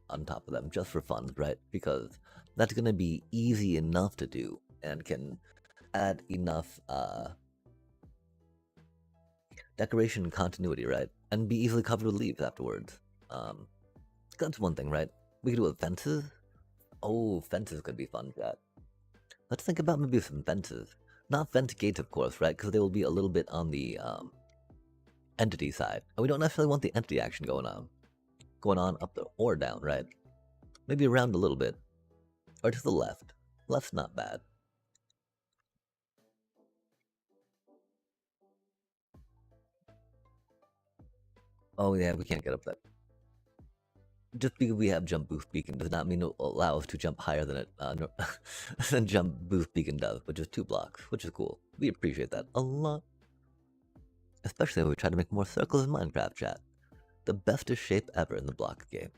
Speaker 1: on top of them, just for fun, right? Because that's gonna be easy enough to do and can add enough decoration continuity, right? And be easily covered with leaves afterwards. That's one thing, right? We could do with fences. Oh, fences could be fun, chat. Let's think about maybe some fences. Not fence gates, of course, right? Because they will be a little bit on the entity side. And we don't necessarily want the entity action going on up or down, right? Maybe around a little bit. Or to the left. Left's not bad. Oh yeah, we can't get up that. Just because we have jump boost beacon does not mean it will allow us to jump higher than it than jump boost beacon does, which is 2 blocks, which is cool. We appreciate that a lot. Especially when we try to make more circles in Minecraft, chat. The bestest shape ever in the block game.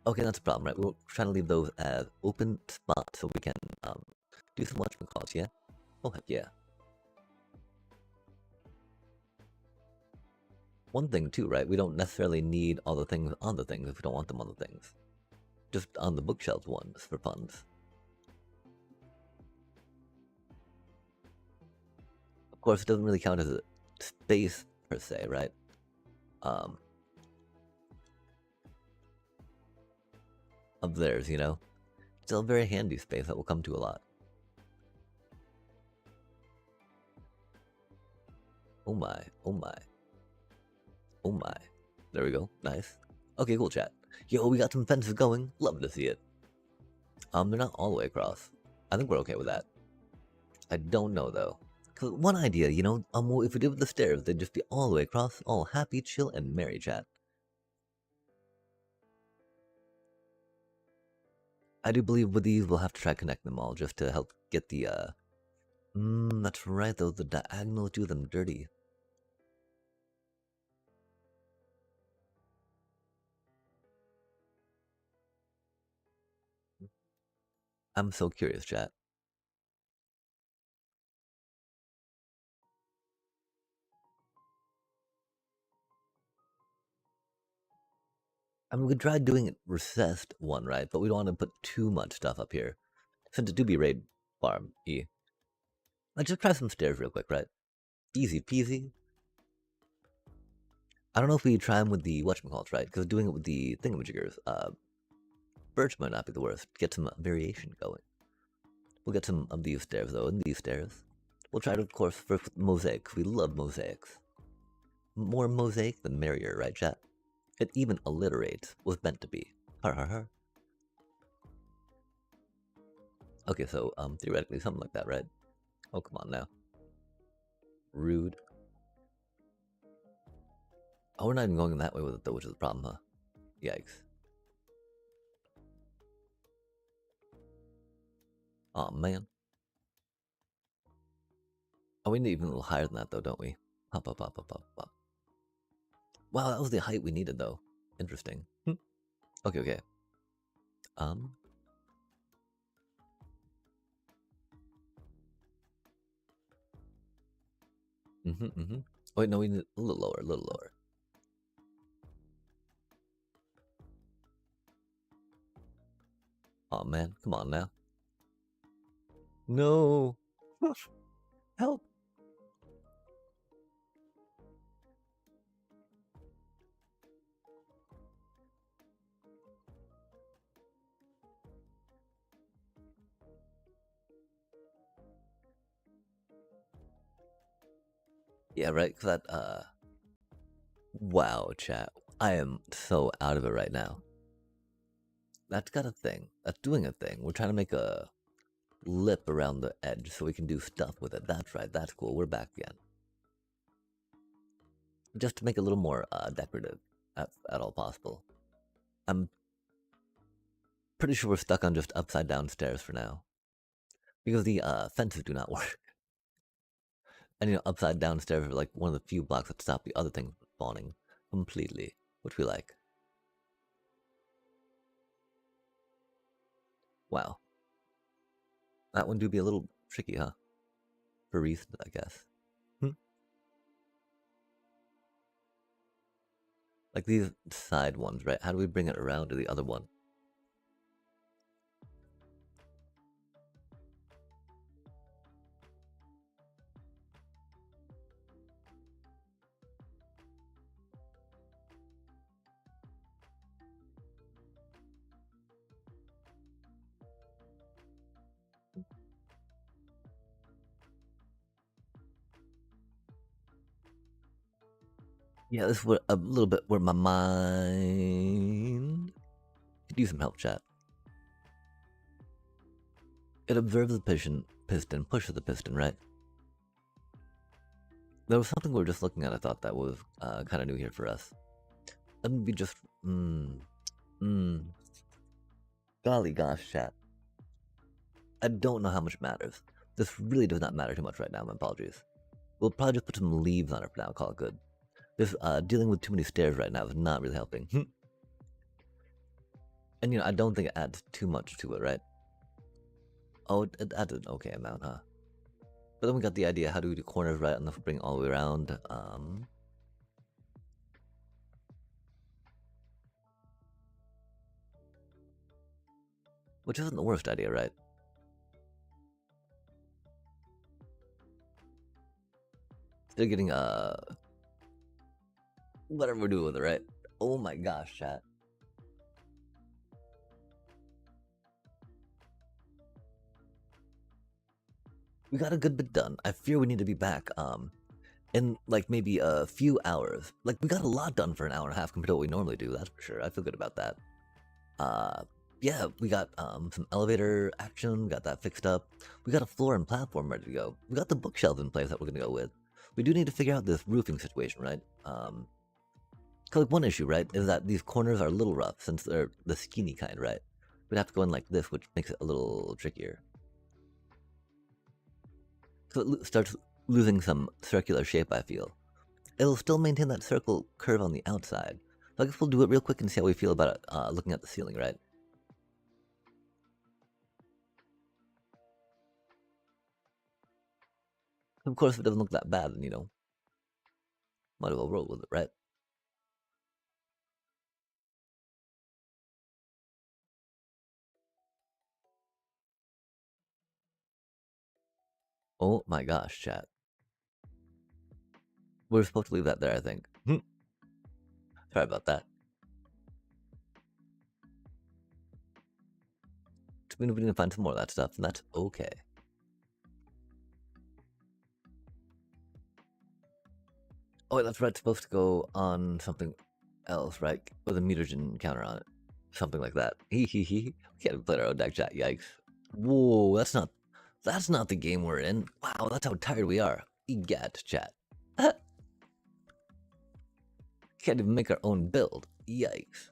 Speaker 1: Okay, that's a problem, right? We're trying to leave those as open spots so we can do some whatchamacalls, yeah? Oh, heck yeah. One thing too, right? We don't necessarily need all the things on the things if we don't want them on the things. Just on the bookshelf ones for puns. Of course, it doesn't really count as a space per se, right? Of theirs, you know? Still a very handy space that we'll come to a lot. Oh my, oh my. Oh my. There we go. Nice. Okay, cool, chat. Yo, we got some fences going. Love to see it. They're not all the way across. I think we're okay with that. I don't know, though. Cause one idea, you know, if we did with the stairs, they'd just be all the way across, all happy, chill, and merry, chat. I do believe with these, we'll have to try connect them all just to help get the, that's right, though, the diagonals do them dirty. I'm so curious, chat. I mean, we tried doing it recessed one, right? But we don't want to put too much stuff up here. Since it do be raid farm, E. Let's just try some stairs real quick, right? Easy peasy. I don't know if we try them with the whatchamacalls, right? Because doing it with the thingamajiggers, birch might not be the worst. Get some variation going. We'll get some of these stairs, though, and these stairs. We'll try to, of course, first with mosaics. We love mosaics. More mosaic than merrier, right, chat? It even alliterates. Was meant to be. Har har har. Okay, so, theoretically, something like that, right? Oh, come on now. Rude. Oh, we're not even going that way with it, though, which is the problem, huh? Yikes. Aw, man. Oh, we need even a little higher than that, though, don't we? Hop, hop, hop, hop, hop, hop. Wow, that was the height we needed, though. Interesting. Okay, okay. Wait, no, we need a little lower, a little lower. Oh man, come on now. No. Help. Yeah, right, cause that, wow, chat. I am so out of it right now. That's got a thing. That's doing a thing. We're trying to make a lip around the edge so we can do stuff with it. That's right, that's cool. We're back again. Just to make it a little more decorative at all possible. I'm pretty sure we're stuck on just upside down stairs for now. Because the fences do not work. And upside down stairs are like one of the few blocks that stop the other things from spawning completely, which we like. Wow. That one do be a little tricky, huh? For reasons, I guess. Like these side ones, right? How do we bring it around to the other one? Yeah, this is a little bit where my mind could use some help, chat. It observes the piston, pushes the piston, right? There was something we were just looking at, I thought that was kind of new here for us. Let me be just, golly gosh, chat. I don't know how much it matters. This really does not matter too much right now, my apologies. We'll probably just put some leaves on it for now, call it good. This, dealing with too many stairs right now is not really helping. And I don't think it adds too much to it, right? Oh, it adds an okay amount, huh? But then we got the idea, how do we do corners right enough to bring all the way around? Which isn't the worst idea, right? Still getting, whatever we're doing with it, right? Oh my gosh, chat. We got a good bit done. I fear we need to be back, in like maybe a few hours. Like we got a lot done for an hour and a half compared to what we normally do, that's for sure. I feel good about that. Yeah, we got some elevator action, got that fixed up. We got a floor and platform ready to go. We got the bookshelves in place that we're gonna go with. We do need to figure out this roofing situation, right? Cause like one issue, right, is that these corners are a little rough since they're the skinny kind, right? We'd have to go in like this, which makes it a little trickier. So it starts losing some circular shape, I feel. It'll still maintain that circle curve on the outside. So I guess we'll do it real quick and see how we feel about it looking at the ceiling, right? Of course, if it doesn't look that bad, then, might as well roll with it, right? Oh my gosh, chat. We're supposed to leave that there, I think. Sorry about that. We need to find some more of that stuff, and that's okay. Oh, wait, that's right. It's supposed to go on something else, right? With a mutagen counter on it. Something like that. Hee hee hee. We can't play our own deck chat, yikes. Whoa, that's not the game we're in. Wow, that's how tired we are. Egat chat. Can't even make our own build. Yikes.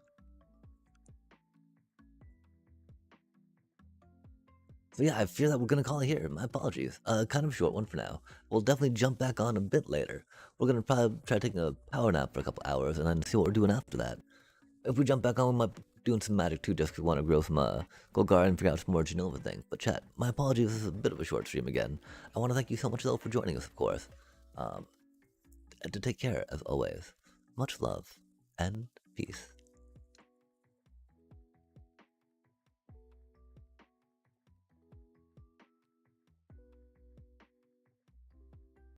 Speaker 1: So yeah, I fear that we're gonna call it here. My apologies. Kind of a short one for now. We'll definitely jump back on a bit later. We're gonna probably try taking a power nap for a couple hours and then see what we're doing after that. If we jump back on, we might be doing some magic too, just because we want to grow some Golgar and figure out some more Genova things. But chat, my apologies, this is a bit of a short stream again. I want to thank you so much though for joining us, of course. And to take care, as always. Much love and peace.